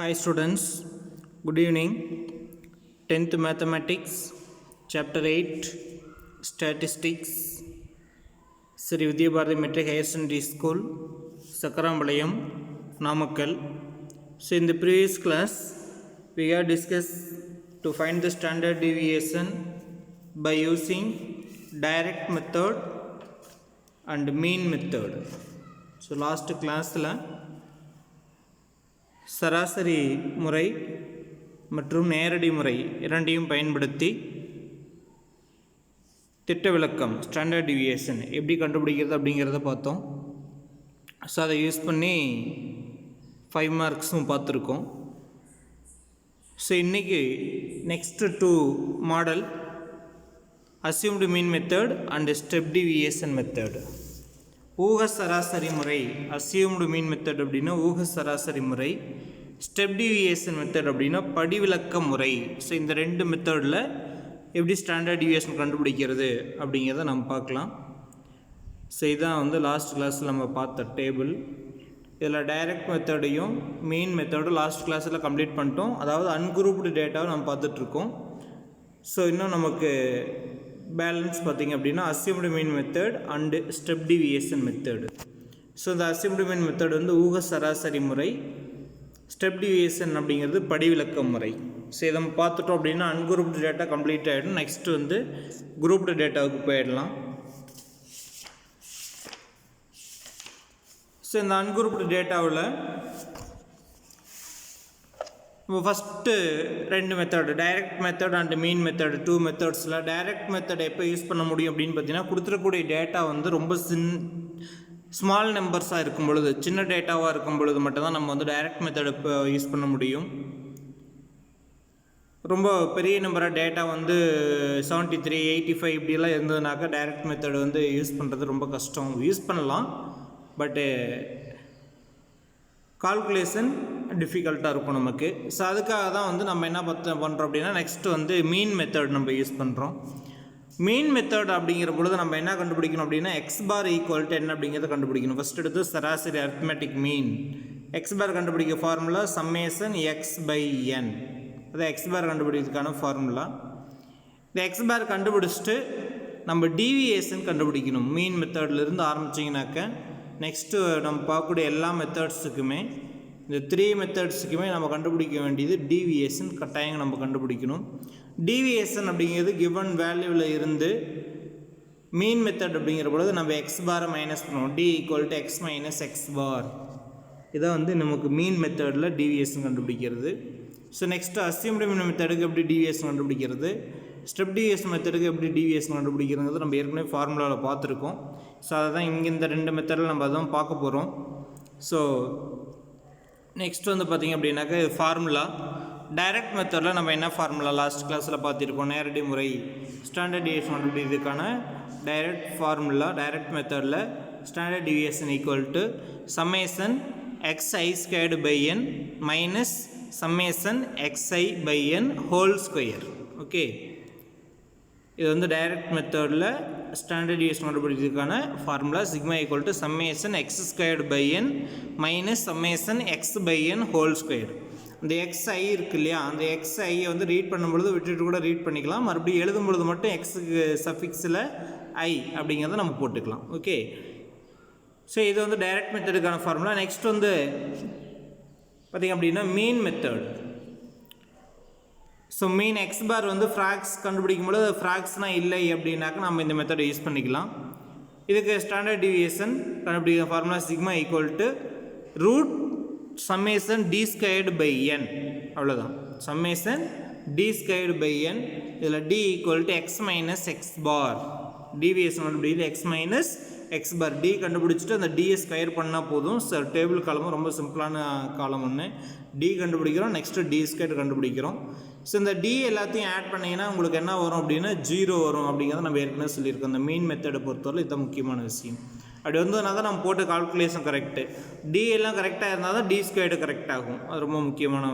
Hi students, good evening. 10th Mathematics, Chapter 8, Statistics, Sri Vidya Bharati Metric Higher Secondary School, Sakarambalayam, Namakkal. So in the previous class, we have discussed to find the standard deviation by using direct method and mean method. So last class la சராசரி முறை மற்றும் நேரடி முறை இரண்டையும் பயன்படுத்தி திட்ட விலக்கம் standard deviation எப்படி கண்டுபிடிக்கிறது அப்படிங்கிறத பார்த்தோம். ஸோ அதை யூஸ் பண்ணி 5 மார்க்ஸும் பார்த்துருக்கோம். ஸோ இன்றைக்கி next 2 model assumed mean method and step deviation method. ஊக சராசரி முறை அஸ்யூம்டு மீன் மெத்தட் அப்படின்னா ஊக சராசரி முறை, ஸ்டெப் டிவியேஷன் மெத்தட் அப்படின்னா படிவிலக்க முறை. ஸோ இந்த ரெண்டு மெத்தடில் எப்படி ஸ்டாண்டர்ட் டிவியேஷன் கண்டுபிடிக்கிறது அப்படிங்கிறத நம்ம பார்க்கலாம். ஸோ இதான் லாஸ்ட் கிளாஸில் நம்ம பார்த்த டேபிள். இதில் டைரக்ட் மெத்தடையும் மீன் மெத்தடும் லாஸ்ட் கிளாஸில் கம்ப்ளீட் பண்ணிட்டோம். அதாவது அன்குரூப்டு டேட்டாவை நம்ம பார்த்துட்ருக்கோம். ஸோ இன்னும் நமக்கு பேலன்ஸ் பார்த்திங்க அப்படின்னா assumed mean method and step deviation method. So இந்த அஸ்யூம்டு மீன் மெத்தட் ஊக சராசரி முறை, ஸ்டெப் டிவியேஷன் அப்படிங்கிறது படிவிலக்க முறை. ஸோ இதை நம்ம பார்த்துட்டோம் அப்படின்னா அன்குரூப்டு டேட்டா கம்ப்ளீட் ஆகிடும். நெக்ஸ்ட்டு குரூப்டு டேட்டாவுக்கு போயிடலாம். ஸோ இந்த அன்குரூப்டு டேட்டாவில் இப்போ first 2 method direct method and mean method 2 மெத்தட்ஸில் டைரக்ட் மெத்தட் எப்போ யூஸ் பண்ண முடியும் அப்படின்னு பார்த்தீங்கன்னா கொடுத்துருக்கூடிய டேட்டா ரொம்ப ஸ்மால் நம்பர்ஸாக இருக்கும் பொழுது, சின்ன டேட்டாவாக இருக்கும் பொழுது மட்டும்தான் நம்ம டைரக்ட் மெத்தட் இப்போ யூஸ் பண்ண முடியும். ரொம்ப பெரிய நம்பராக டேட்டா 73, 85 இப்படிலாம் இருந்ததுனாக்கா டைரக்ட் மெத்தடு யூஸ் பண்ணுறது ரொம்ப கஷ்டம். யூஸ் பண்ணலாம், பட்டு கால்குலேஷன் டிஃபிகல்ட்டாக இருக்கும் நமக்கு. ஸோ அதுக்காக தான் நம்ம என்ன பண்ணுறோம் அப்படின்னா நெக்ஸ்ட்டு மீன் மெத்தட் நம்ம யூஸ் பண்ணுறோம். மீன் மெத்தட் அப்படிங்கிற பொழுது நம்ம என்ன கண்டுபிடிக்கணும் அப்படின்னா எக்ஸ் பார் ஈக்குவல் டு என்ன அப்படிங்கிறத கண்டுபிடிக்கணும். ஃபஸ்ட் எடுத்து சராசரி அரித்மெட்டிக் மீன். எக்ஸ் பார் கண்டுபிடிக்க ஃபார்முலா சம்மேஷன் எக்ஸ் பை என். அது எக்ஸ் பார் கண்டுபிடிக்கிறதுக்கான ஃபார்முலா. இந்த எக்ஸ் பார் கண்டுபிடிச்சிட்டு நம்ம டிவியேஷன் கண்டுபிடிக்கணும். மீன் மெத்தட்லேருந்து ஆரம்பிச்சிங்கனாக்க நெக்ஸ்ட்டு நம்ம பார்க்கக்கூடிய எல்லா மெத்தட்ஸுக்குமே, இந்த 3 மெத்தட்ஸுக்குமே நம்ம கண்டுபிடிக்க வேண்டியது டிவியேஷன் கட்டாயம் நம்ம கண்டுபிடிக்கணும். டிவியேஷன் அப்படிங்கிறது கிவன் வேல்யூவில் இருந்து மீன் மெத்தட் அப்படிங்கிற பொழுது நம்ம எக்ஸ் பாரை மைனஸ் பண்ணுவோம். D equal to x minus x bar. இதான் நமக்கு மீன் மெத்தடில் டிவியேஷன் கண்டுபிடிக்கிறது. ஸோ நெக்ஸ்ட்டு அஸ்யூம்டு மீன் மெத்தடுக்கு எப்படி டிவியேஷன் கண்டுபிடிக்கிறது, ஸ்டெப் டிவியேஷன் மெத்தடுக்கு எப்படி டிவியேஷன் கண்டுபிடிக்கிறது நம்ம ஏற்கனவே ஃபார்முலாவில் பார்த்துருக்கோம். ஸோ அதை தான் இங்கே இந்த 2 மெத்தடில் நம்ம அதான் பார்க்க போகிறோம். ஸோ நெக்ஸ்ட் பார்த்திங்க அப்படின்னாக்கா இது ஃபார்முலா. டைரக்ட் மெத்தடில் நம்ம என்ன ஃபார்முலா லாஸ்ட் கிளாஸில் பார்த்துருக்கோம், நேரடி முறை ஸ்டாண்டர்ட் டிவியேஷன் கண்டுபிடிக்கிறதுக்கான டைரக்ட் ஃபார்முலா. டைரக்ட் மெத்தடில் standard deviation equal to summation x i squared by n minus summation x i by n whole square. Okay, இது டைரக்ட் மெத்தடில் ஸ்டாண்டர்ட் டிவியேஷன் கண்டுபிடிக்கிறதுக்கான formula sigma equal to summation x squared by n minus summation x by n whole square. இந்த x i இருக்கு இல்லையா, அந்த எக்ஸ்ஐயை read பண்ணும்பொழுது விட்டுட்டு கூட ரீட் பண்ணிக்கலாம். மறுபடியும் எழுதும் பொழுது மட்டும் எக்ஸுக்கு சஃபிக்ஸில் ஐ அப்படிங்கிறத நம்ம போட்டுக்கலாம். ஓகே, ஸோ இது டைரக்ட் மெத்தடுக்கான ஃபார்முலா. நெக்ஸ்ட் பார்த்திங்க அப்படின்னா மீன் மெத்தட். ஸோ மீன் எக்ஸ் பார் ஃப்ராக்ஸ் கண்டுபிடிக்கும் பொழுது ஃப்ராக்ஸ்னால் இல்லை அப்படின்னாக்கா நம்ம இந்த மெத்தடை யூஸ் பண்ணிக்கலாம். இதுக்கு ஸ்டாண்டர்ட் டிவியேஷன் கண்டுபிடிக்கிற formula sigma equal to root summation d squared by n. அவ்வளோதான், summation d squared by n. இதில் d equal to x minus x bar. Deviation கண்டுபிடிக்கிறது x minus x bar. D கண்டுபிடிச்சிட்டு அந்த டியை square பண்ணால் போதும். So table காலமும் ரொம்ப சிம்பிளான காலம் டி கண்டுபிடிக்கிறோம், நெக்ஸ்ட்டு டி ஸ்கொயர் கண்டுபிடிக்கிறோம். ஸோ இந்த டி எல்லாத்தையும் ஆட் பண்ணிங்கன்னா உங்களுக்கு என்ன வரும் அப்படின்னா 0 வரும் அப்படிங்கிறத நம்ம ஏற்கனவே சொல்லியிருக்கோம். இந்த மீன் மெத்தடை பொறுத்தவரை இதுதான் முக்கியமான விஷயம். அப்படி வந்ததுனா தான் நம்ம போட்டு கால்குலேஷன் கரெக்டு. டி எல்லாம் கரெக்டாக இருந்தால் தான் டி ஸ்கொயர்டு கரெக்ட் ஆகும். அது ரொம்ப முக்கியமான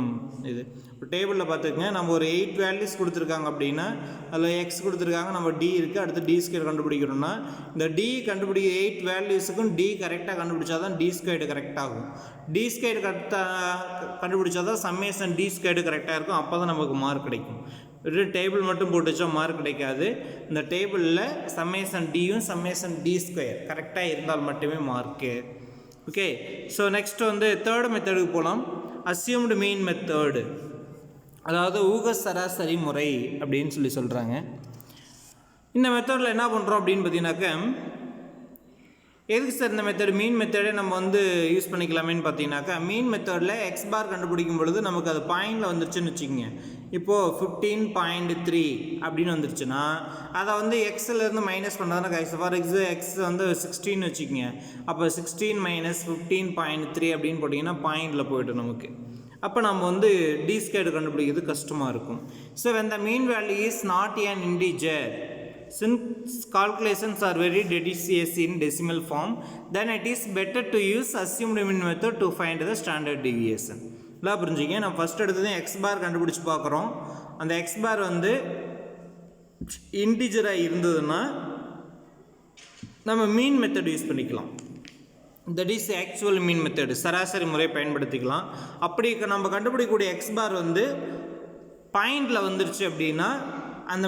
இது. இப்போ டேபிளில் பார்த்துக்கங்க, நம்ம ஒரு 8 வேல்யூஸ் கொடுத்துருக்காங்க அப்படின்னா அதில் எக்ஸ் கொடுத்துருக்காங்க, நம்ம டி இருக்குது, அடுத்து டி ஸ்கொயர் கண்டுபிடிக்கணும்னா இந்த டி 8 வேல்யூஸுக்கும் டி கரெக்டாக கண்டுபிடிச்சா தான் டி ஸ்கொயர்டு கரெக்ட் ஆகும். டி ஸ்கொயர்டு கரெக்டாக கண்டுபிடிச்சா தான் சம்மேஷன் டி ஸ்கொயர்டு கரெக்டாக இருக்கும். அப்போ தான் நமக்கு மார்க் கிடைக்கும். வெறும் டேபிள் மட்டும் போட்டு வச்சா மார்க் கிடைக்காது. இந்த டேபிளில் சம்மேஷன் டியும் சம்மேஷன் டி ஸ்கொயர் கரெக்டாக இருந்தால் மட்டுமே மார்க்கு. ஓகே, ஸோ நெக்ஸ்ட் வந்து தேர்டு மெத்தடுக்கு போகலாம். அஸ்யூம்டு மீன் மெத்தடு, அதாவது ஊக சராசரி முறை அப்படின்னு சொல்கிறாங்க. இந்த மெத்தடில் என்ன பண்ணுறோம் அப்படின்னு பார்த்தீங்கன்னாக்க, எதுக்கு சார் இந்த மெத்தட் மீன் மெத்தடே நம்ம வந்து யூஸ் பண்ணிக்கலாமேன்னு பார்த்தீங்கன்னாக்கா, மீன் மெத்தடில் எக்ஸ் பார் கண்டுபிடிக்கும் பொழுது நமக்கு அது பாயிண்டில் வந்துருச்சுன்னு வச்சுக்கோங்க. இப்போது 15.3 அப்படின்னு வந்துருச்சுன்னா அதை வந்து எக்ஸ்லேருந்து மைனஸ் பண்ணாதானே கைஸ். ஃபார் எக்ஸ் வந்து 16 வச்சுக்கோங்க. அப்போ 16 மைனஸ் 15.3 அப்படின்னு போட்டிங்கன்னா பாயிண்டில் போய்ட்டு நமக்கு. அப்போ நம்ம வந்து டி ஸ்கொயர்டு கண்டுபிடிக்கிறது கஷ்டமாக இருக்கும். So when the mean value is not an integer, since calculations are very tedious in decimal form, then it is better to use assumed mean method to find the standard deviation. எல்லாம் புரிஞ்சுங்க. நம்ம first எடுத்தது X பார் கண்டுபிடிச்சி பார்க்குறோம். அந்த X பார் வந்து இன்டிஜராக இருந்ததுன்னா நம்ம மீன் மெத்தட் யூஸ் பண்ணிக்கலாம். That is actual mean method, சராசரி முறை பயன்படுத்திக்கலாம். அப்படி நம்ம கண்டுபிடிக்கக்கூடிய எக்ஸ் பார் வந்து பாயிண்டில் வந்துருச்சு அப்படின்னா அந்த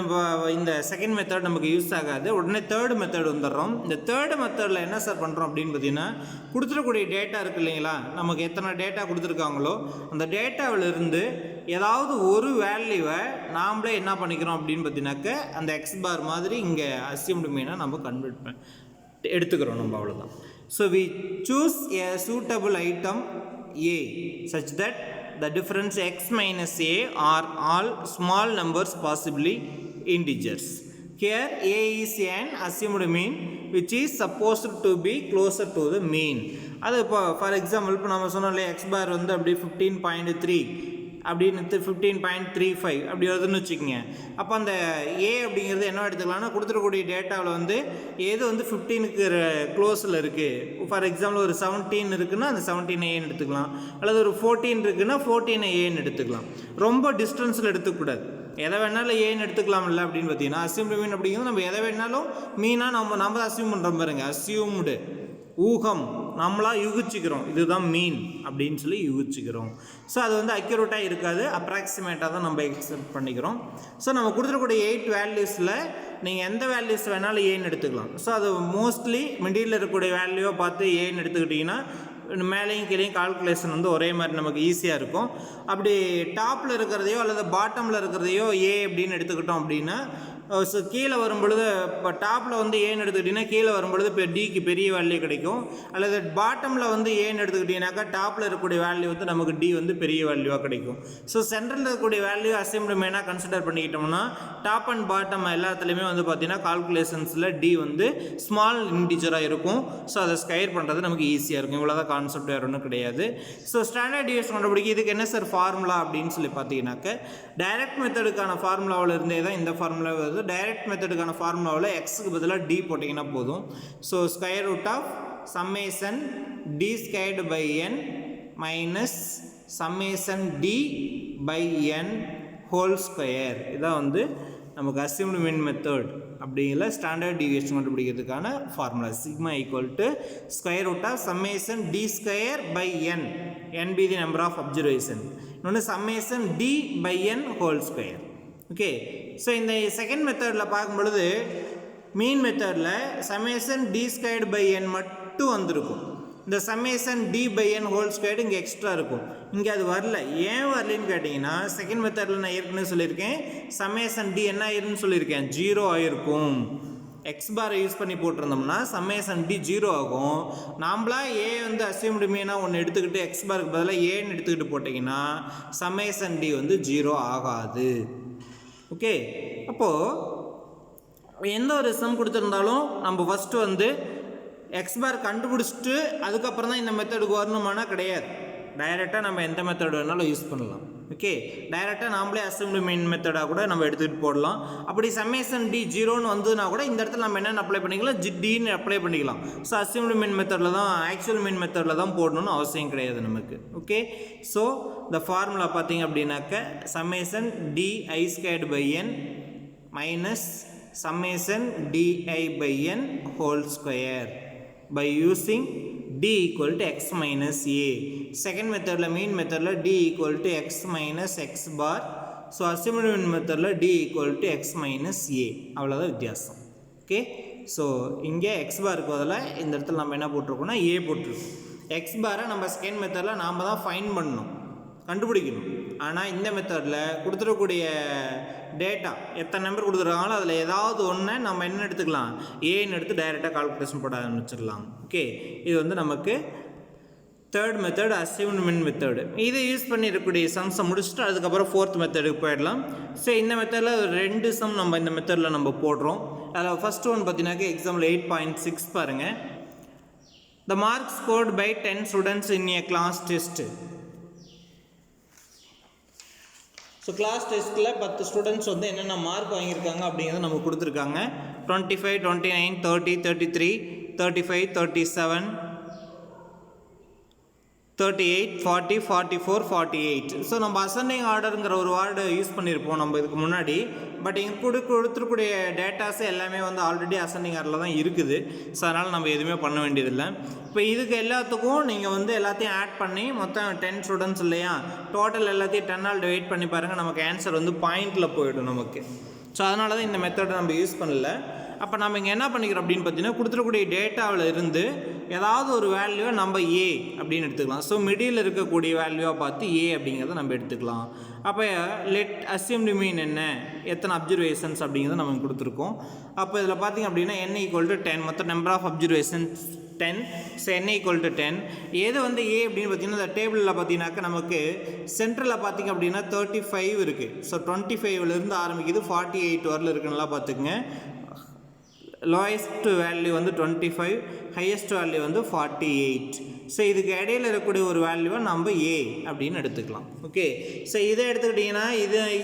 இந்த செகண்ட் மெத்தட் நமக்கு யூஸ் ஆகாது. உடனே தேர்டு மெத்தட் வந்துடுறோம். இந்த தேர்டு மெத்தடில் என்ன சார் பண்ணுறோம் அப்படின்னு பார்த்தீங்கன்னா, கொடுத்துருக்கூடிய டேட்டா இருக்குது இல்லைங்களா, நமக்கு எத்தனை டேட்டா கொடுத்துருக்காங்களோ அந்த டேட்டாவிலிருந்து ஏதாவது ஒரு வேல்யூவை நாமளே என்ன பண்ணிக்கிறோம் அப்படின்னு பார்த்தீங்கன்னாக்க அந்த எக்ஸ் பார் மாதிரி இங்கே அஸ்யூம்டு மீனாக நம்ம கன்வெர்ட் எடுத்துக்கிறோம் நம்ம, அவ்வளோதான். So we choose a suitable item A such that the difference x minus a are all small numbers, possibly integers. Here a is an assumed mean which is supposed to be closer to the mean. அது இப்போ for example இப்போ நம்ம சொன்னோம் இல்லையா, X பார் வந்து அப்படி 15.3 அப்படின்னு 15.35 அப்படி வருதுன்னு வச்சுக்கோங்க. அப்போ அந்த ஏ அப்படிங்கிறது என்ன எடுத்துக்கலாம்னா, கொடுத்துருக்கூடிய டேட்டாவில் வந்து ஏது வந்து 15க்கு க்ளோஸில் இருக்குது. ஃபார் எக்ஸாம்பிள் ஒரு 17 இருக்குன்னா அந்த 17 ஏன்னு எடுத்துக்கலாம், அல்லது ஒரு 14 இருக்குன்னா 14 ஏன்னு எடுத்துக்கலாம். ரொம்ப டிஸ்டன்ஸில் எடுத்துக்கூடாது. எதை வேணாலும் ஏன்னு எடுத்துக்கலாம்ல அப்படின்னு பார்த்தீங்கன்னா, அஸ்யூம்டு மீன் அப்படிங்கிறது நம்ம எதை வேணாலும் மீனாக நம்ம அஸ்யூம் பண்ணுறோம் பாருங்க. அஸ்யூம்டு ஊகம், நம்மளாக யூகிச்சிக்கிறோம், இதுதான் மீன் அப்படின்னு சொல்லி யூகிச்சிக்கிறோம். ஸோ அது வந்து அக்யூரேட்டாக இருக்காது, அப்ராக்சிமேட்டாக தான் நம்ம எக்ஸ்பெக்ட் பண்ணிக்கிறோம். ஸோ நம்ம கொடுத்துருக்கூடிய 8 வேல்யூஸில் நீங்கள் எந்த வேல்யூஸ் வேணாலும் ஏன்னு எடுத்துக்கலாம். ஸோ அது மோஸ்ட்லி மிடில் இருக்கக்கூடிய வேல்யூவை பார்த்து ஏன்னு எடுத்துக்கிட்டிங்கன்னா மேலேயும் கீழேயும் கால்குலேஷன் வந்து ஒரே மாதிரி நமக்கு ஈஸியாக இருக்கும். அப்படி டாப்பில் இருக்கிறதையோ அல்லது பாட்டமில் இருக்கிறதையோ ஏ அப்படின்னு எடுத்துக்கிட்டோம் அப்படின்னா, ஸோ கீழே வரும்பொழுது இப்போ டாப்பில் வந்து ஏன்னு எடுத்துக்கிட்டிங்கன்னா கீழே வரும்பொழுது இப்போ டிக்கு பெரிய வேல்யூ கிடைக்கும். அல்லது பாட்டமில் வந்து ஏன்னு எடுத்துக்கிட்டிங்கனாக்கா டாப்பில் இருக்கக்கூடிய வேல்யூ வந்து நமக்கு டி வந்து பெரிய வேல்யூவாக கிடைக்கும். ஸோ சென்ட்ரலில் இருக்கக்கூடிய வேல்யூ அசைம்டு மெயினாக கன்சிடர் பண்ணிக்கிட்டோம்னா டாப் அண்ட் பாட்டம் எல்லாத்துலேயுமே வந்து பார்த்திங்கன்னா கால்குலேஷன்ஸில் டி வந்து ஸ்மால் இன்டிஜராக இருக்கும். ஸோ அதை ஸ்கொயர் பண்ணுறது நமக்கு ஈஸியாக இருக்கும். இவ்வளோதான் கான்செப்ட், வேறு ஒன்றும் கிடையாது. ஸோ ஸ்டாண்டர்ட் டிவியேஷன் கண்டுபிடிக்க இதுக்கு என்ன சார் ஃபார்முலா அப்படின்னு சொல்லி பார்த்தீங்கன்னாக்க, டைரக்ட் மெத்தடுக்கான ஃபார்முலாவில் இருந்தே தான் இந்த ஃபார்முலா வருது. டைரக்ட் மெத்தடுக்கான ஃபார்முலாவில் எக்ஸுக்கு பதிலாக டி போட்டிங்கன்னா போதும். So square root of summation d squared by n minus summation d by n whole square. இதான் வந்து நமக்கு அஸ்யூம்டு மீன் மெத்தட் அப்படிங்கிற ஸ்டாண்டர்ட் டிவியேஷன் கண்டுபிடிக்கிறதுக்கான formula. Sigma equal to square root of summation d square by n, n be the number of observation, இன்னொன்று summation d by n whole square. Okay, so இந்த second மெத்தடில் பார்க்கும்பொழுது mean மெத்தடில் summation d squared by n மட்டும் வந்திருக்கும். இந்த summation d by n whole squared இங்கே extra இருக்கும். இங்கே அது வரல. ஏன் வரலன்னு கேட்டிங்கன்னா, செகண்ட் மெத்தடில் நான் ஏற்கனவே சொல்லியிருக்கேன், சம்மேஷன் டி என்ன ஆயிருன்னு சொல்லியிருக்கேன், 0 ஆகிருக்கும். எக்ஸ் பாரை யூஸ் பண்ணி போட்டிருந்தோம்னா சம்மேஷன் டி 0 ஆகும். நாம்ளா ஏ வந்து அஸ்யூம்டு மீனாக ஒன்று எடுத்துக்கிட்டு எக்ஸ் பாருக்கு பதிலாக ஏன்னு எடுத்துக்கிட்டு போட்டிங்கன்னா சம்மேஷன் டி வந்து 0 ஆகாது. ஓகே, அப்போது எந்த ஒரு சம் கொடுத்துருந்தாலும் நம்ம ஃபஸ்ட்டு வந்து எக்ஸ் பார் கண்டுபிடிச்சிட்டு அதுக்கப்புறம் தான் இந்த மெத்தடுக்கு வரணுமானா கிடையாது. டைரெக்டாக நம்ம எந்த மெத்தட் வேணாலும் யூஸ் பண்ணலாம். ஓகே, டைரெக்டாக நாமளே அசெம்பிளி மீன் மெத்தடாக கூட நம்ம எடுத்துகிட்டு போடலாம். அப்படி சம்மேஷன் டி ஜீரோன்னு வந்ததுன்னா கூட இந்த இடத்துல நம்ம என்னென்ன அப்ளை பண்ணிக்கலாம், டின்னு அப்ளை பண்ணிக்கலாம். ஸோ அசெம்பிளி மீன் மெத்தடில் தான், ஆக்சுவல் மீன் மெத்தடில் தான் போடணும்னு அவசியம் கிடையாது நமக்கு. ஓகே, ஸோ இந்த ஃபார்முலா பார்த்தீங்க அப்படின்னாக்க summation d i squared by n minus summation di by n whole square by using d equal to x minus a. Second method la mean method la d equal to x minus x bar. So assembly mean method la d equal to x minus a. அவ்வளோதான் வித்தியாசம். Okay, so இங்கே x bar பதில் இந்த இடத்துல நம்ம என்ன போட்டிருக்கோம்னா a போட்டிருக்கோம். x பாரை நம்ம செகண்ட் மெத்தடில் நாம் தான் ஃபைன் பண்ணணும், கண்டுபிடிக்கணும். ஆனால் இந்த மெத்தடில் கொடுத்துருக்கக்கூடிய டேட்டா எத்தனை நம்பர் கொடுத்துருக்காங்களோ அதில் ஏதாவது ஒன்று நம்ம என்ன எடுத்துக்கலாம், ஏன்னு எடுத்து டைரெக்டாக கால்குலேஷன் போட ஆரம்பிச்சிடலாம். ஓகே, இது வந்து நமக்கு தேர்ட் மெத்தட் அசைன்மெண்ட் மெத்தடு. இதை யூஸ் பண்ணி இருக்கக்கூடிய சம்ஸை முடிச்சுட்டு அதுக்கப்புறம் ஃபோர்த் மெத்தடுக்கு போயிடலாம். ஸோ இந்த மெத்தடில் 2 சம் நம்ம இந்த மெத்தடில் நம்ம போடுறோம். அதில் ஃபஸ்ட் ஒன் பார்த்தீங்கன்னாக்க எக்ஸாம்பிள் 8.6 பாருங்கள். The mark scored by 10 students in a class test. So class டெஸ்ட்டில் 10 ஸ்டூடெண்ட்ஸ் வந்து என்னென்ன மார்க் வாங்கியிருக்காங்க அப்படிங்கிறத நமக்கு கொடுத்துருக்காங்க. 25, 29, 30, 33, 35, 37, 38, 40, 44, 48. ஸோ நம்ம அசெண்டிங் ஆர்டருங்கிற ஒரு வேர்டு யூஸ் பண்ணியிருப்போம் நம்ம இதுக்கு முன்னாடி. பட் இங்கே கொடுத்துருக்கூடிய டேட்டாஸ் எல்லாமே வந்து ஆல்ரெடி அசெண்டிங் ஆர்டரில் தான் இருக்குது. ஸோ அதனால் நம்ம எதுவுமே பண்ண வேண்டியதில்லை. இப்போ இதுக்கு எல்லாத்துக்கும் நீங்கள் வந்து எல்லாத்தையும் ஆட் பண்ணி மொத்தம் 10 ஸ்டூடெண்ட்ஸ் இல்லையா, டோட்டல் எல்லாத்தையும் 10ஆல் டிவைட் பண்ணி பாருங்கள், நமக்கு ஆன்சர் வந்து பாயிண்டில் போயிடும் நமக்கு. ஸோ அதனால தான் இந்த மெத்தடை நம்ம யூஸ் பண்ணல. அப்போ நம்ம இங்கே என்ன பண்ணிக்கிறோம் அப்படின்னு பார்த்தீங்கன்னா, கொடுத்துருக்கூடிய டேட்டாவில் இருந்து ஏதாவது ஒரு வேல்யூவை நம்ம ஏ அப்படின்னு எடுத்துக்கலாம். ஸோ மிடில் இருக்கக்கூடிய வேல்யூவாக பார்த்து ஏ அப்படிங்கிறத நம்ம எடுத்துக்கலாம். அப்போ லெட் அஸ்யூம்டு மீன் என்ன, எத்தனை அப்சர்வேஷன்ஸ் அப்படிங்கிறத நம்ம கொடுத்துருக்கோம். அப்போ இதில் பார்த்திங்க அப்படின்னா n ஈக்குவல் டு 10, மொத்தம் number of observations 10. So n equal to 10. எது வந்து ஏ அப்படின்னு பார்த்தீங்கன்னா, இந்த டேபிளில் பார்த்தீங்கன்னாக்கா நமக்கு சென்ட்ரலில் பார்த்திங்க அப்படின்னா 35 இருக்குது. ஸோ 25லேருந்து ஆரம்பிக்குது 48 வரல இருக்குன்னா பார்த்துக்குங்க. லோயஸ்ட் வேல்யூ வந்து 25, ஹையஸ்ட் வேல்யூ வந்து 48. ஸோ இதுக்கு இடையில் இருக்கக்கூடிய ஒரு வேல்யூவை நம்ம ஏ அப்படின்னு எடுத்துக்கலாம். ஓகே, ஸோ இதை எடுத்துக்கிட்டிங்கன்னா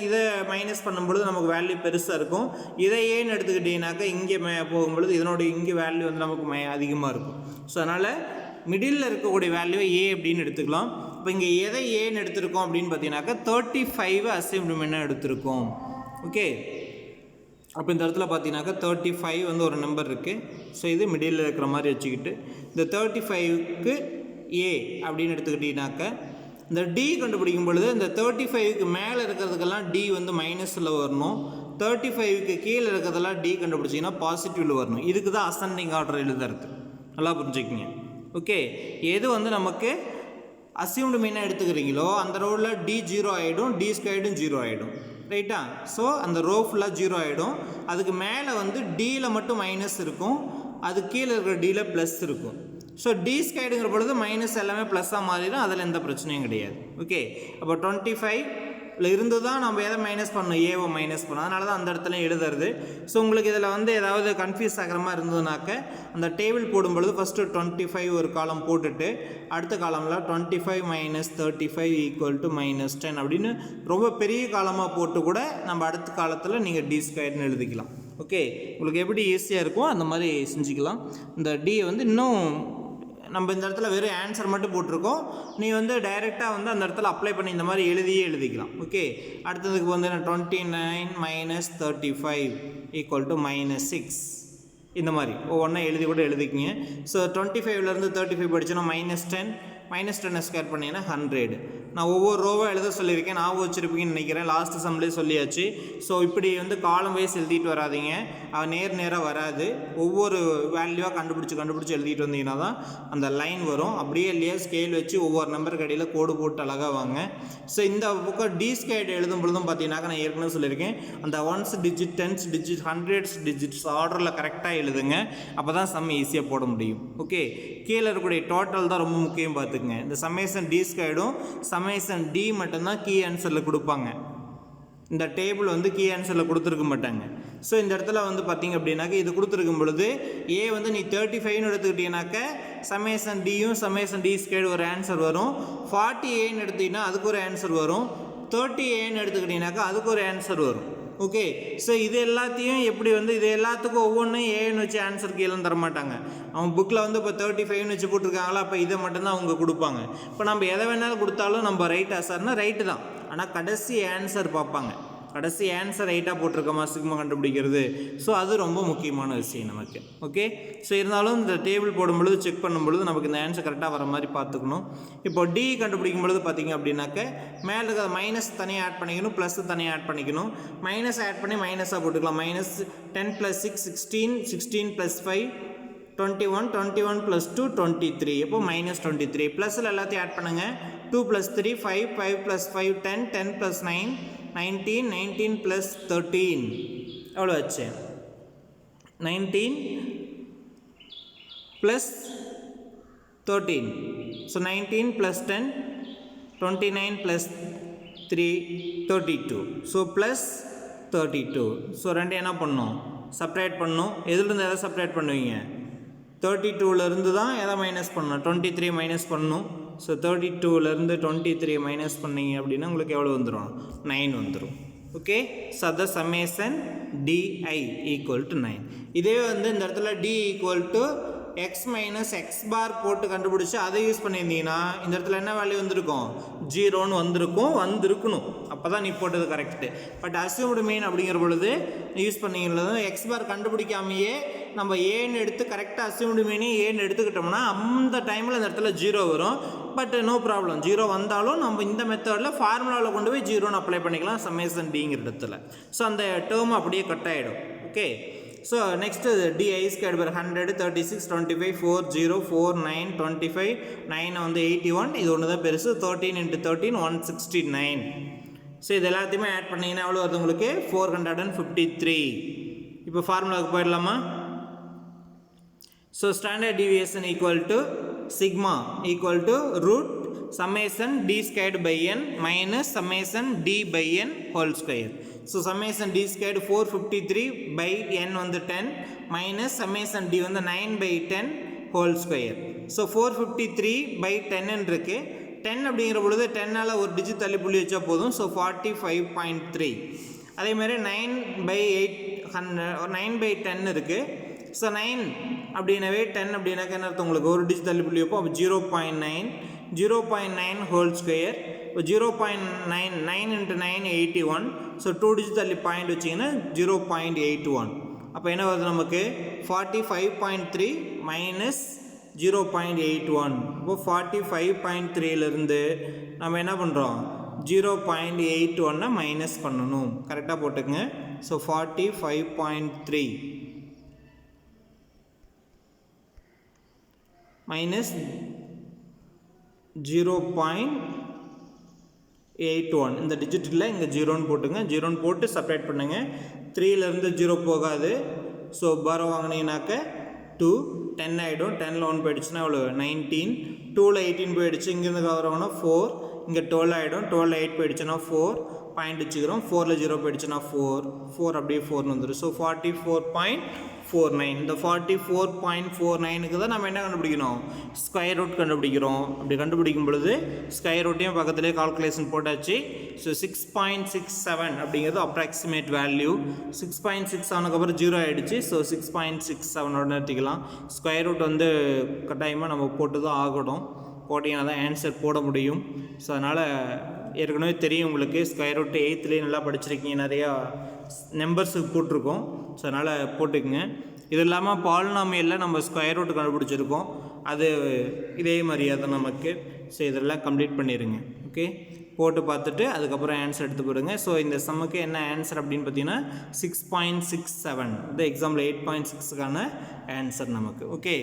இதை மைனஸ் பண்ணும்பொழுது நமக்கு வேல்யூ பெருசாக இருக்கும். இதை ஏன்னு எடுத்துக்கிட்டிங்கனாக்கா இங்கே போகும்பொழுது இதனோட இங்கே வேல்யூ வந்து நமக்கு அதிகமாக இருக்கும். ஸோ அதனால் மிடில் இருக்கக்கூடிய வேல்யூவை ஏ அப்படின்னு எடுத்துக்கலாம். இப்போ இங்கே எதை ஏன்னு எடுத்திருக்கோம் அப்படின்னு பார்த்தீங்கன்னாக்கா 35 அசைன்மெண்ட் எடுத்திருக்கோம். ஓகே, அப்போ இந்த இடத்துல பார்த்தீங்கன்னாக்கா 35 வந்து ஒரு நம்பர் இருக்குது. ஸோ இது மிடில் இருக்கிற மாதிரி வச்சுக்கிட்டு இந்த 35க்கு ஏ அப்படின்னு எடுத்துக்கிட்டிங்கனாக்கா இந்த டி கண்டுபிடிக்கும் பொழுது இந்த 35க்கு மேலே இருக்கிறதுக்கெல்லாம் டி வந்து மைனஸில் வரணும், 35க்கு கீழே இருக்கிறதெல்லாம் டி கண்டுபிடிச்சிங்கன்னா பாசிட்டிவில் வரணும். இதுக்கு தான் அசெண்டிங் ஆர்டர் எழுதுறது, நல்லா புரிஞ்சுக்கிங்க. ஓகே, எது வந்து நமக்கு அசியூம்டு மீனாக எடுத்துக்கிறீங்களோ அந்த ரோவில் டி 0 ஆகிடும், டி ஸ்கொயர்டும் 0 ஆகிடும். ரைட்டா? ஸோ அந்த ரோ ஃபுல்லாக 0 ஆகிடும். அதுக்கு மேலே வந்து டியில் மட்டும் மைனஸ் இருக்கும், அது கீழே இருக்கிற டியில் ப்ளஸ் இருக்கும். ஸோ டி ஸ்கொயர்டுங்கிற பொழுது மைனஸ் எல்லாமே ப்ளஸ்ஸாக மாறிடும், அதில் எந்த பிரச்சனையும் கிடையாது. ஓகே, அப்போ 25ல் இருந்து தான் நம்ம எதை மைனஸ் பண்ணணும், ஏவை மைனஸ் பண்ணணும். அதனால தான் அந்த இடத்துல எழுதுறது. ஸோ உங்களுக்கு இதில் வந்து ஏதாவது கன்ஃபியூஸ் ஆகிற மாதிரி இருந்ததுனாக்க அந்த டேபிள் போடும்பொழுது ஃபஸ்ட்டு 25 ஒரு காலம் போட்டுட்டு அடுத்த காலமில் 25 மைனஸ் 35 ஈக்குவல் டு மைனஸ் 10 அப்படின்னு ரொம்ப பெரிய காலமாக போட்டு கூட நம்ம அடுத்த காலத்தில் நீங்கள் டி ஸ்கொயர்னு எழுதிக்கலாம். ஓகே, உங்களுக்கு எப்படி ஈஸியாக இருக்கும் அந்த மாதிரி செஞ்சுக்கலாம். இந்த டி வந்து இன்னும் நம்ம இந்த இடத்துல வெறும் ஆன்சர் மட்டும் போட்டிருக்கோம், நீ வந்து டைரெக்டாக வந்து அந்த இடத்துல அப்ளை பண்ணி இந்த மாதிரி எழுதிக்கலாம். ஓகே, அடுத்ததுக்கு வந்து 29 மைனஸ் 35 ஈக்குவல் டு மைனஸ் 6 இந்த மாதிரி ஒவ்வொன்றா எழுதி கூட எழுதிக்கிங்க. ஸோ 25லேருந்து 35 படித்தோன்னா மைனஸ் 10 ஸ்கொயர் பண்ணிங்கன்னா 100. நான் ஒவ்வொரு ரோவாக எழுத சொல்லியிருக்கேன், ஞாபகம் வச்சுருப்பீங்கன்னு நினைக்கிறேன். லாஸ்ட் சம்லேயே சொல்லியாச்சு. ஸோ இப்படி வந்து காலம் வைஸ் எழுதிட்டு வராதிங்க, நேராக வராது. ஒவ்வொரு வேல்யூவாக கண்டுபிடிச்சி எழுதிட்டு வந்தீங்கன்னா தான் அந்த லைன் வரும். அப்படியே இல்லையா ஸ்கேல் வச்சு ஒவ்வொரு நம்பருக்கு இடையில் கோடு போட்டு அழகாக வாங்க. ஸோ இந்த புக்கை டி ஸ்கொயர்டு எழுதும் பொழுதும் பார்த்தீங்கன்னாக்கா நான் ஏற்கனவே சொல்லியிருக்கேன், அந்த 1s digit 10s digit 100s digits ஆர்டரில் கரெக்டாக எழுதுங்க, அப்போ தான் சம் ஈஸியாக போட முடியும். ஓகே, கீழே இருக்கக்கூடிய டோட்டல் தான் ரொம்ப முக்கியம் பார்த்துக்குங்க. இந்த சம்மேஷன் டி ஸ்கொயர்டும் சம்மேஷன் டி மட்டும்தான் கீ ஆன்சரில் கொடுப்பாங்க. இந்த டேபிள் வந்து கீ ஆன்சரில் கொடுத்துருக்க மாட்டாங்க. ஸோ இந்த இடத்துல வந்து பார்த்திங்க அப்படின்னாக்க இது கொடுத்துருக்கும் பொழுது ஏ வந்து நீ 35ன்னு எடுத்துக்கிட்டீங்கன்னாக்க சம்மேஷன் டியும் சம்மேஷன் டி ஸ்கொயர்டு ஒரு ஆன்சர் வரும். 48ன்னு எடுத்திங்கன்னா அதுக்கு ஒரு ஆன்சர் வரும். 30Aன்னு எடுத்துக்கிட்டிங்கனாக்கா அதுக்கு ஒரு ஆன்சர் வரும். ஓகே, ஸோ இது எல்லாத்தையும் எப்படி வந்து இது எல்லாத்துக்கும் ஒவ்வொன்றும் ஏன்னு வச்சு ஆன்சர் கீழே தரமாட்டாங்க. அவங்க புக்கில் வந்து இப்போ 35ன்னு வச்சு போட்டிருக்காங்களா, அப்போ இதை மட்டும்தான் அவங்க கொடுப்பாங்க. இப்போ நம்ம எதை வேணாலும் கொடுத்தாலும் நம்ம ரைட் ஆன்சர்னா ரைட்டு தான், ஆனால் கடைசி ஆன்சர் பார்ப்பாங்க. கடைசி ஆன்சர் ரைட்டாக போட்டிருக்கோமா சிக்மா கண்டுபிடிக்கிறது. ஸோ அது ரொம்ப முக்கியமான விஷயம் நமக்கு. ஓகே, ஸோ இருந்தாலும் இந்த டேபிள் போடும்பொழுது செக் பண்ணும்பொழுது நமக்கு இந்த ஆன்சர் கரெக்டாக வர மாதிரி பார்த்துக்கணும். இப்போ டி கண்டுபிடிக்கும் பொழுது பார்த்திங்க அப்படின்னாக்க மேலே இருக்கிற மைனஸ் தனியாக ஆட் பண்ணிக்கணும், ப்ளஸ் தனியாக ஆட் பண்ணிக்கணும். மைனஸ் ஆட் பண்ணி மைனஸாக போட்டுக்கலாம். மைனஸ் 10 + 6 16, 16 + 5 21, 21 + 2 23, எப்போ -23. ப்ளஸில் எல்லாத்தையும் ஆட் பண்ணுங்கள். 2 + 3 5, 5 + 5 10, 10 + 9 19, 19 + 13 எவ்வளோ ஆச்சு? 19 + 13. ஸோ 19 + 10 29 + 3 32. So plus 32. ஸோ ரெண்டு என்ன பண்ணணும்? செப்பரேட் பண்ணணும். எதுலேருந்து எதை செப்பரேட் பண்ணுவீங்க? 32லேருந்து தான் எதை மைனஸ் பண்ணணும்? 23 மைனஸ் பண்ணணும். ஸோ 32லேருந்து 23 மைனஸ் பண்ணிங்க அப்படின்னா உங்களுக்கு எவ்வளோ வந்துடும்? 9 வந்துடும். Okay, so the summation DI = 9. இதே வந்து இந்த இடத்துல D = x - x பார் போட்டு கண்டுபிடிச்சி அதை யூஸ் பண்ணியிருந்தீங்கன்னா இந்த இடத்துல என்ன வேல்யூ வந்திருக்கும்? 0ன்னு வந்திருக்கணும். அப்போ தான் நீ போட்டது கரெக்டு. பட் அஸ்யூம்டு மீன் அப்படிங்கிற பொழுது யூஸ் பண்ணிங்களதும் எக்ஸ் பார் கண்டுபிடிக்காமையே நம்ம ஏன்னு எடுத்து கரெக்டாக அஸ்யூம்டு மீனே ஏன்னு எடுத்துக்கிட்டோம்னா அந்த டைமில் இந்த இடத்துல 0 வரும். பட் நோ ப்ராப்ளம், 0 வந்தாலும் நம்ம இந்த மெத்தடில் ஃபார்முலாவில் கொண்டு போய் 0ன்னு அப்ளை பண்ணிக்கலாம் சம்மேஷன் டிங்கிற இடத்துல. ஸோ அந்த டேர்ம் அப்படியே கட் ஆகிடும். ஓகே, ஸோ நெக்ஸ்ட்டு DI ² 100 36 25 4 0 4 9 25 9 வந்து 81. இது ஒன்று தான் பெருசு. 13 × 13 169. ஸோ இது எல்லாத்தையுமே ஆட் பண்ணிங்கன்னா எவ்வளோ வருது உங்களுக்கு? 453. இப்போ ஃபார்முலாவுக்கு போயிடலாமா? So standard deviation = sigma = summation D²/n minus summation D/n whole square. So summation D² 453/n வந்து 10 minus summation D வந்து 9/10 whole square. So 453/10 இருக்கு. 10 அப்படிங்கிற பொழுது 10ஆல் ஒரு டிஜிட் தள்ளி புள்ளி வச்சா போதும். ஸோ 45.3. அதே மாதிரி 9/10 இருக்குது. ஸோ 9 அப்படின்னாவே 10 அப்படின்னாக்க என்ன அர்த்தம் உங்களுக்கு? ஒரு டிஜிட் தள்ளி புள்ளி வைப்போம். அப்போ 0.9 0.9 whole square. இப்போ 0.9 9 × 9 81. ஸோ 2 டிஜிட் தள்ளி பாயிண்ட் வச்சிங்கன்னா 0.81. அப்போ என்ன வருது நமக்கு? 45.3 minus 0.81. இப்போ 45.3லேருந்து நம்ம என்ன பண்ணுறோம்? 0.81 மைனஸ் பண்ணணும். கரெக்டாக போட்டுக்குங்க. So 45.3 minus 0.81. இந்த டிஜிட்டில் இங்கே 0ன்னு போட்டுங்க. 0ன்னு போட்டு செப்பரேட் பண்ணுங்கள். 3லேருந்து 0 போகாது. ஸோ பாரோ வாங்கினீங்கன்னாக்க 2 10 ஆகிடும். 10ல் 1 போயிடுச்சுன்னா எவ்வளோ? 19. 2ல் 18 போயிடுச்சு. இங்கேருந்து கவர் ஆகணும்னா 4. இங்கே 12 ஆகிடும். 12ல் 8 போயிடுச்சுன்னா 4 பாயிண்ட் வச்சுக்கிறோம். 4ல் 0 போயிடுச்சுன்னா 4 அப்படியே 4ன்னு வந்துடும். ஸோ 44.49. இந்த 44.49க்கு தான் நம்ம என்ன கண்டுபிடிக்கணும்? ஸ்கொயர் ரூட் கண்டுபிடிக்கிறோம். அப்படி கண்டுபிடிக்கும் பொழுது ஸ்கொயர் ரூட்டையும் பக்கத்துலேயே கால்குலேஷன் போட்டாச்சு. ஸோ 6.67 அப்படிங்கிறது அப்ராக்சிமேட் வேல்யூ. 6.67க்கு அப்புறம் 0 ஆகிடுச்சு. ஸோ 6.67 நிறுத்திக்கலாம். ஸ்கொயர் ரூட் வந்து கட்டாயமாக நம்ம போட்டு தான் ஆகணும். போட்டிங்கன்னா தான் ஆன்சர் போட முடியும். ஸோ அதனால் ஏற்கனவே தெரியும் உங்களுக்கு. ஸ்கொயர் ரூட் 8லேயே நல்லா படிச்சிருக்கீங்க. நிறையா நம்பர்ஸுக்கு போட்டிருக்கோம். ஸோ அதனால் போட்டுக்குங்க. இது இல்லாமல் பாலினாமியலில் நம்ம ஸ்கொயர் ரூட் கண்டுபிடிச்சிருக்கோம். அது இதே மாதிரியாக தான் நமக்கு. ஸோ இதெல்லாம் கம்ப்ளீட் பண்ணிடுங்க. ஓகே, போட்டு பார்த்துட்டு அதுக்கப்புறம் ஆன்சர் எடுத்து போடுங்க. ஸோ இந்த சம்முக்கு என்ன ஆன்சர் அப்படின்னு பார்த்தீங்கன்னா 6.67. இந்த எக்ஸாம்பிள் 8.6க்கான ஆன்சர் நமக்கு. ஓகே,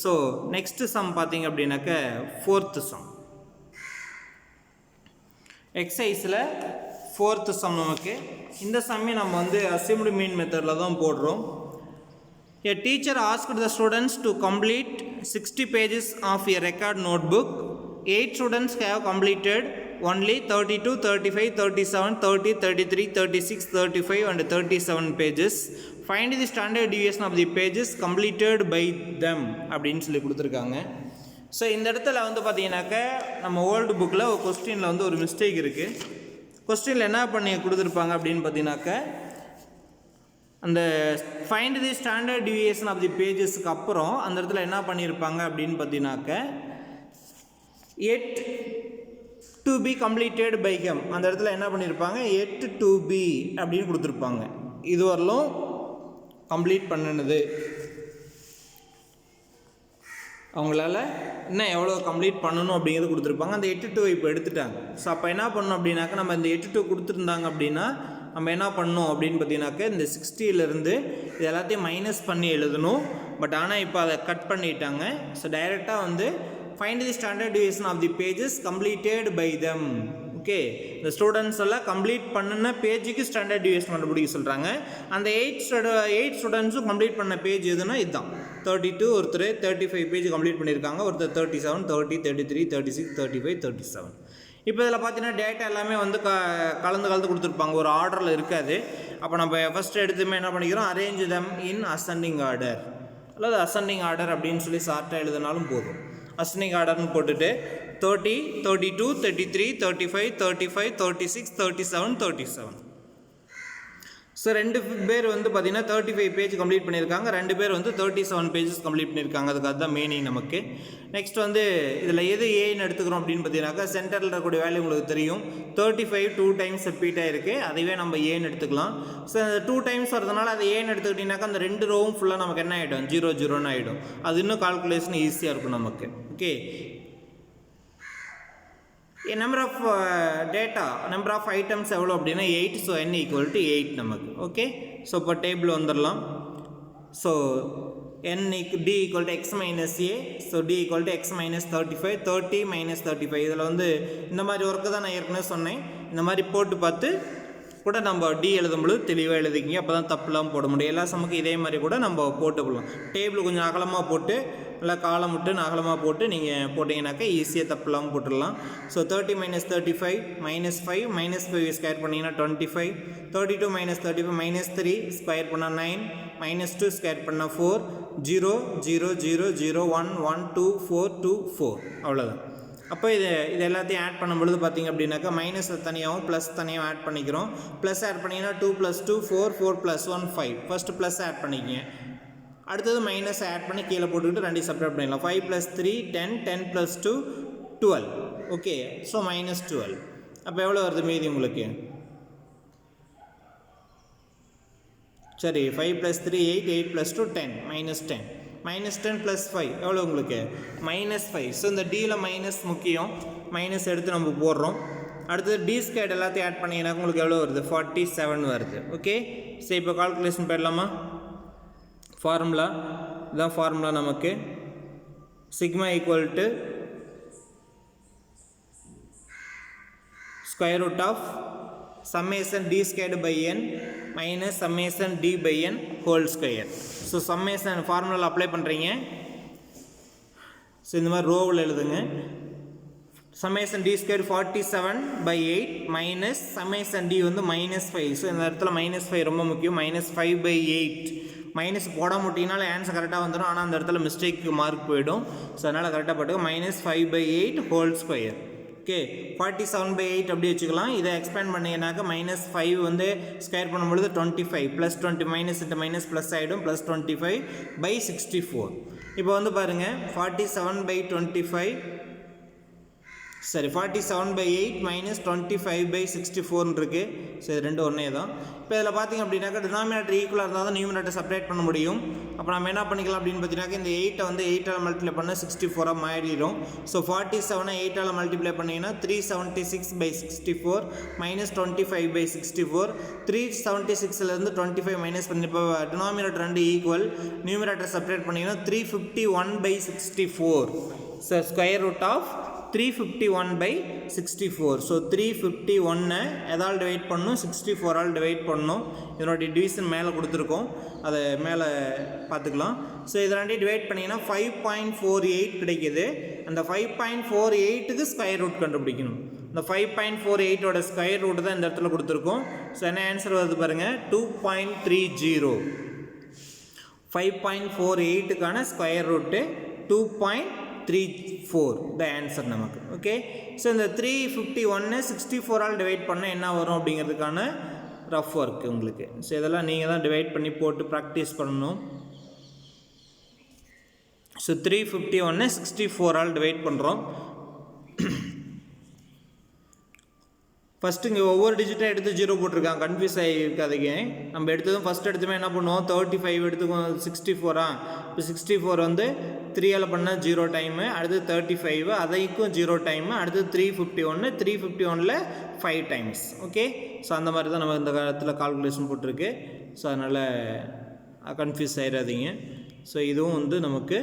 ஸோ நெக்ஸ்ட்டு சம் பார்த்தீங்க அப்படின்னாக்க 4th சம். எக்ஸசைஸில் 4th சம் நமக்கு. இந்த சம்மை நம்ம வந்து அஸ்யூம்டு மீன் மெத்தடில் தான் போடுறோம். A teacher asked the students to complete 60 pages of a record notebook. 8 students have completed only 32, 35, 37, 30, 33, 36, 35 and 37 pages. Find the standard deviation of the pages completed by them அப்படின்னு சொல்லி கொடுத்துருக்காங்க. ஸோ இந்த இடத்துல வந்து பார்த்தீங்கன்னாக்க நம்ம ஓல்டு புக்கில் ஒரு கொஸ்டினில் வந்து ஒரு மிஸ்டேக் இருக்குது. கொஸ்டினில் என்ன பண்ணி கொடுத்துருப்பாங்க அப்படின்னு பார்த்தீங்கன்னாக்க அந்த find the standard deviation of the பேஜஸ்க்கு அப்புறம் அந்த இடத்துல என்ன பண்ணியிருப்பாங்க அப்படின்னு பார்த்தீங்கன்னாக்க yet to be completed by him அந்த இடத்துல என்ன பண்ணியிருப்பாங்க எட் டு பி அப்படின்னு கொடுத்துருப்பாங்க. இது வரலும் கம்ப்ளீட் பண்ணினது அவங்களால இன்னும் எவ்வளோ கம்ப்ளீட் பண்ணணும் அப்படிங்கிறது கொடுத்துருப்பாங்க. அந்த 8 இப்போ எடுத்துட்டாங்க. ஸோ அப்போ என்ன பண்ணணும் அப்படின்னாக்கா நம்ம இந்த 8 கொடுத்துருந்தாங்க அப்படின்னா நம்ம என்ன பண்ணணும் அப்படின்னு பார்த்தீங்கன்னாக்கா இந்த 60லேருந்து இது எல்லாத்தையும் மைனஸ் பண்ணி எழுதணும். பட் ஆனால் இப்போ அதை கட் பண்ணிட்டாங்க. ஸோ டைரெக்டாக வந்து find the standard deviation of the pages completed by them. Okay, இந்த ஸ்டூடெண்ட்ஸ் எல்லாம் கம்ப்ளீட் பண்ணின பேஜுக்கு ஸ்டாண்டர்ட் டிவியேஷன் கண்டுபிடிக்க சொல்கிறாங்க. அந்த 8 ஸ்டூடெண்ட்ஸும் கம்ப்ளீட் பண்ண பேஜ் எதுனா இதுதான். 32 ஒருத்தர் 35 பேஜ் கம்ப்ளீட் பண்ணியிருக்காங்க, ஒருத்தர் 37, 30, 33, 36, 35, 37. இப்போ இதில் பார்த்தீங்கன்னா டேட்டா எல்லாமே வந்து கலந்து கொடுத்துருப்பாங்க, ஒரு ஆர்டரில் இருக்காது. அப்போ நம்ம ஃபஸ்ட்டு எடுத்துமே என்ன பண்ணிக்கிறோம், அரேஞ்ச் தம் இன் அசெண்டிங் ஆர்டர் அல்லது அசெண்டிங் ஆர்டர் அப்படின்னு சொல்லி ஷார்ட்டாக எழுதினாலும் போதும். அசெண்டிங் ஆர்டர்னு போட்டுட்டு 30, 32, 33, 35, 35, 36, 37, 37. ஸோ 2 பேர் வந்து பார்த்திங்கன்னா 35 பேஜ் கம்ப்ளீட் பண்ணியிருக்காங்க, 2 பேர் வந்து 37 பேஜஸ் கம்ப்ளீட் பண்ணியிருக்காங்க. அதுக்கு அதுதான் மீனிங் நமக்கு. நெக்ஸ்ட் வந்து இதில் எது ஏன்னு எடுத்துக்கிறோம் அப்படின்னு பார்த்தீங்கன்னாக்கா சென்டரில் இருக்கக்கூடிய வேல்யூ உங்களுக்கு தெரியும். 35 2 டைம்ஸ் ரிப்பீட் ஆகிருக்கு, அதுவே நம்ம ஏன்னு எடுத்துக்கலாம். ஸோ அந்த 2 டைம்ஸ் வரதுனால அதை ஏன்னு எடுத்துக்கிட்டிங்கனாக்கா அந்த 2 ரோவும் ஃபுல்லாக நமக்கு என்ன ஆகிடும், 0 0ன்னு ஆகிடும். அது இன்னும் கால்குலேஷன் ஈஸியாக இருக்கும் நமக்கு. Okay, number of data number of items எவ்வளோ அப்படின்னா 8. ஸோ n = 8 நமக்கு. ஓகே, ஸோ இப்போ டேபிள் வந்துடலாம். So d = x - a. So d = x - 35, 30 - 35. இதில் வந்து இந்த மாதிரி ஒர்க்கு தான் நான் ஏற்கனவே சொன்னேன். இந்த மாதிரி போட்டு பார்த்து கூட நம்ம டி எழுதும்பொழுது தெளிவாக எழுதிக்கிங்க, அப்போ தான் தப்புலாம் போட முடியும். எல்லா சமக்கும் இதே மாதிரி கூட நம்ம போட்டுக்கலாம். டேபிள் கொஞ்சம் அகலமாக போட்டு நல்லா காலம் விட்டு அகலமாக போட்டு நீங்கள் போட்டிங்கனாக்கா ஈஸியாக தப்புலாம் போட்டுடலாம். ஸோ 30 - 35 -5 -5 ஸ்கொயர் பண்ணிங்கன்னா 25, 32 - 35 -3 ஸ்கொயர் பண்ணால் 9, -2 ஸ்கொயர் பண்ணால் 4, 0 0 0 0 1 1 2 4 2 4 அவ்வளோதான். அப்போ இது எல்லாத்தையும் ஆட் பண்ணும்பொழுது பார்த்திங்க அப்படின்னாக்கா மைனஸ் தனியாகவும் ப்ளஸ் தனியாகவும் ஆட் பண்ணிக்கிறோம். ப்ளஸ் ஆட் பண்ணிங்கன்னா 2 + 2 4, 4 + 1 5. ஃபஸ்ட்டு ப்ளஸ் ஆட் பண்ணிக்கங்க, அடுத்தது மைனஸ் ஆட் பண்ணி கீழே போட்டுக்கிட்டு 2 செப்பரேட் பண்ணிடலாம். 5 + 3 10, 10 + 2 12. Okay, so -12. அப்போ எவ்வளோ வருது மீதி உங்களுக்கு? சரி, 5 + 3 8, 8 + 2 10, -10. -10 + 5 எவ்வளோ உங்களுக்கு? -5. ஸோ இந்த டியில் மைனஸ் முக்கியம், மைனஸ் எடுத்து நம்ம போடுறோம். அடுத்தது d² எல்லாத்தையும் ஆட் பண்ணிங்கன்னா உங்களுக்கு எவ்வளோ வருது? 47 வருது. ஓகே, ஸோ இப்போ கால்குலேஷன் போயிடலாமா? ஃபார்முலா இதுதான். ஃபார்முலா நமக்கு sigma = summation d² n minus summation d/n whole square. So summation ஃபார்முலாவில் அப்ளை பண்ணுறீங்க. ஸோ இந்த மாதிரி ரோவில் எழுதுங்க. summation d² 47/8 minus summation d வந்து -5. ஸோ இந்த இடத்துல -5 ரொம்ப முக்கியம். -5/8 மைனஸ் போட முட்டினால ஆன்சர் கரெக்டாக வந்துடும், ஆனால் அந்த இடத்துல மிஸ்டேக் மார்க் போயிடும். ஸோ அதனால் கரெக்டாக போட்டுக்க -5/8 ஹோல் ஸ்கொயர். ஓகே, 47/8 அப்படி வச்சுக்கலாம். இதை எக்ஸ்பேண்ட் பண்ணிங்கனாக்கா -5 வந்து ஸ்கொயர் பண்ணும்பொழுது 25 + 20 மைனஸ் இன்ட்டு மைனஸ் ப்ளஸ் ஆகிடும், +25/64. இப்போ வந்து பாருங்கள் 47/25 சரி 47/8 - 25/64 இருக்குது. ஸோ இது ரெண்டு ஒன்றே தான். இப்போ இதில் பார்த்திங்க அப்படின்னாக்கா டினாமினேட்டர் ஈக்குவலாக இருந்தால் தான் நியூமரேட்டர் செப்பரேட் பண்ண முடியும். அப்போ நம்ம என்ன பண்ணிக்கலாம் அப்படின்னு பார்த்தீங்கன்னாக்கா இந்த 8 வந்து 8ஆல் மல்டிப்ளை பண்ண 64 மாறிடும். ஸோ 47 8ஆல் மல்டிப்ளை பண்ணிங்கன்னா 376/64 -25/64. 376லேருந்து 25 மைனஸ் பண்ணி இப்போ டினாமினேட்டர் ரெண்டு ஈக்குவல், நியூமரேட்டர் செப்பரேட் பண்ணிங்கன்னா 351/64. So square root of 351/64. So 351 எதால் டிவைட் பண்ணணும்? 64ஆல் டிவைட் பண்ணணும். இதனுடைய டிவிஷன் மேலே கொடுத்துருக்கோம், அதை மேலே பார்த்துக்கலாம். ஸோ இதை ரெண்டையும் டிவைட் பண்ணிங்கன்னா 5.48 கிடைக்கிது. அந்த 5.48க்கு ஸ்கொயர் ரூட் கண்டுபிடிக்கணும். இந்த 5.48ஓட ஸ்கொயர் ரூட் தான் இந்த இடத்துல கொடுத்துருக்கோம். ஸோ என்ன ஆன்சர் வருது பாருங்கள், 2.30. 5.48க்கான ஸ்கொயர் ரூட்டு 2.30. 2.34 the answer நமக்கு. ஓகே, ஸோ இந்த 351 64 ஆல் டிவைட் பண்ண என்ன வரும் அப்படிங்கிறதுக்கான ரஃப் ஒர்க் உங்களுக்கு. ஸோ இதெல்லாம் நீங்கள் தான் டிவைட் பண்ணி போட்டு ப்ராக்டிஸ் பண்ணணும். ஸோ 351 64 ஆல் டிவைட் பண்ணுறோம். ஃபஸ்ட்டு இங்கே ஒவ்வொரு டிஜிட்டாக எடுத்து 0 போட்டிருக்காங்க, கன்ஃபியூஸ் ஆகிருக்காதீங்க. நம்ம எடுத்ததும் ஃபஸ்ட் எடுத்துமே என்ன பண்ணுவோம், 35 எடுத்துக்கோம், 64 இப்போ 64 வந்து 3ஆல் பண்ணால் 0 டைமு, அடுத்து 35 அதைக்கும் 0 டைமு, அடுத்து 351 351ல் 5 டைம்ஸ். ஓகே, ஸோ அந்த மாதிரி தான் நம்ம இந்த காலத்தில் கால்குலேஷன் போட்டிருக்கு. ஸோ அதனால் கன்ஃபியூஸ் ஆகிடாதீங்க. ஸோ இதுவும் வந்து நமக்கு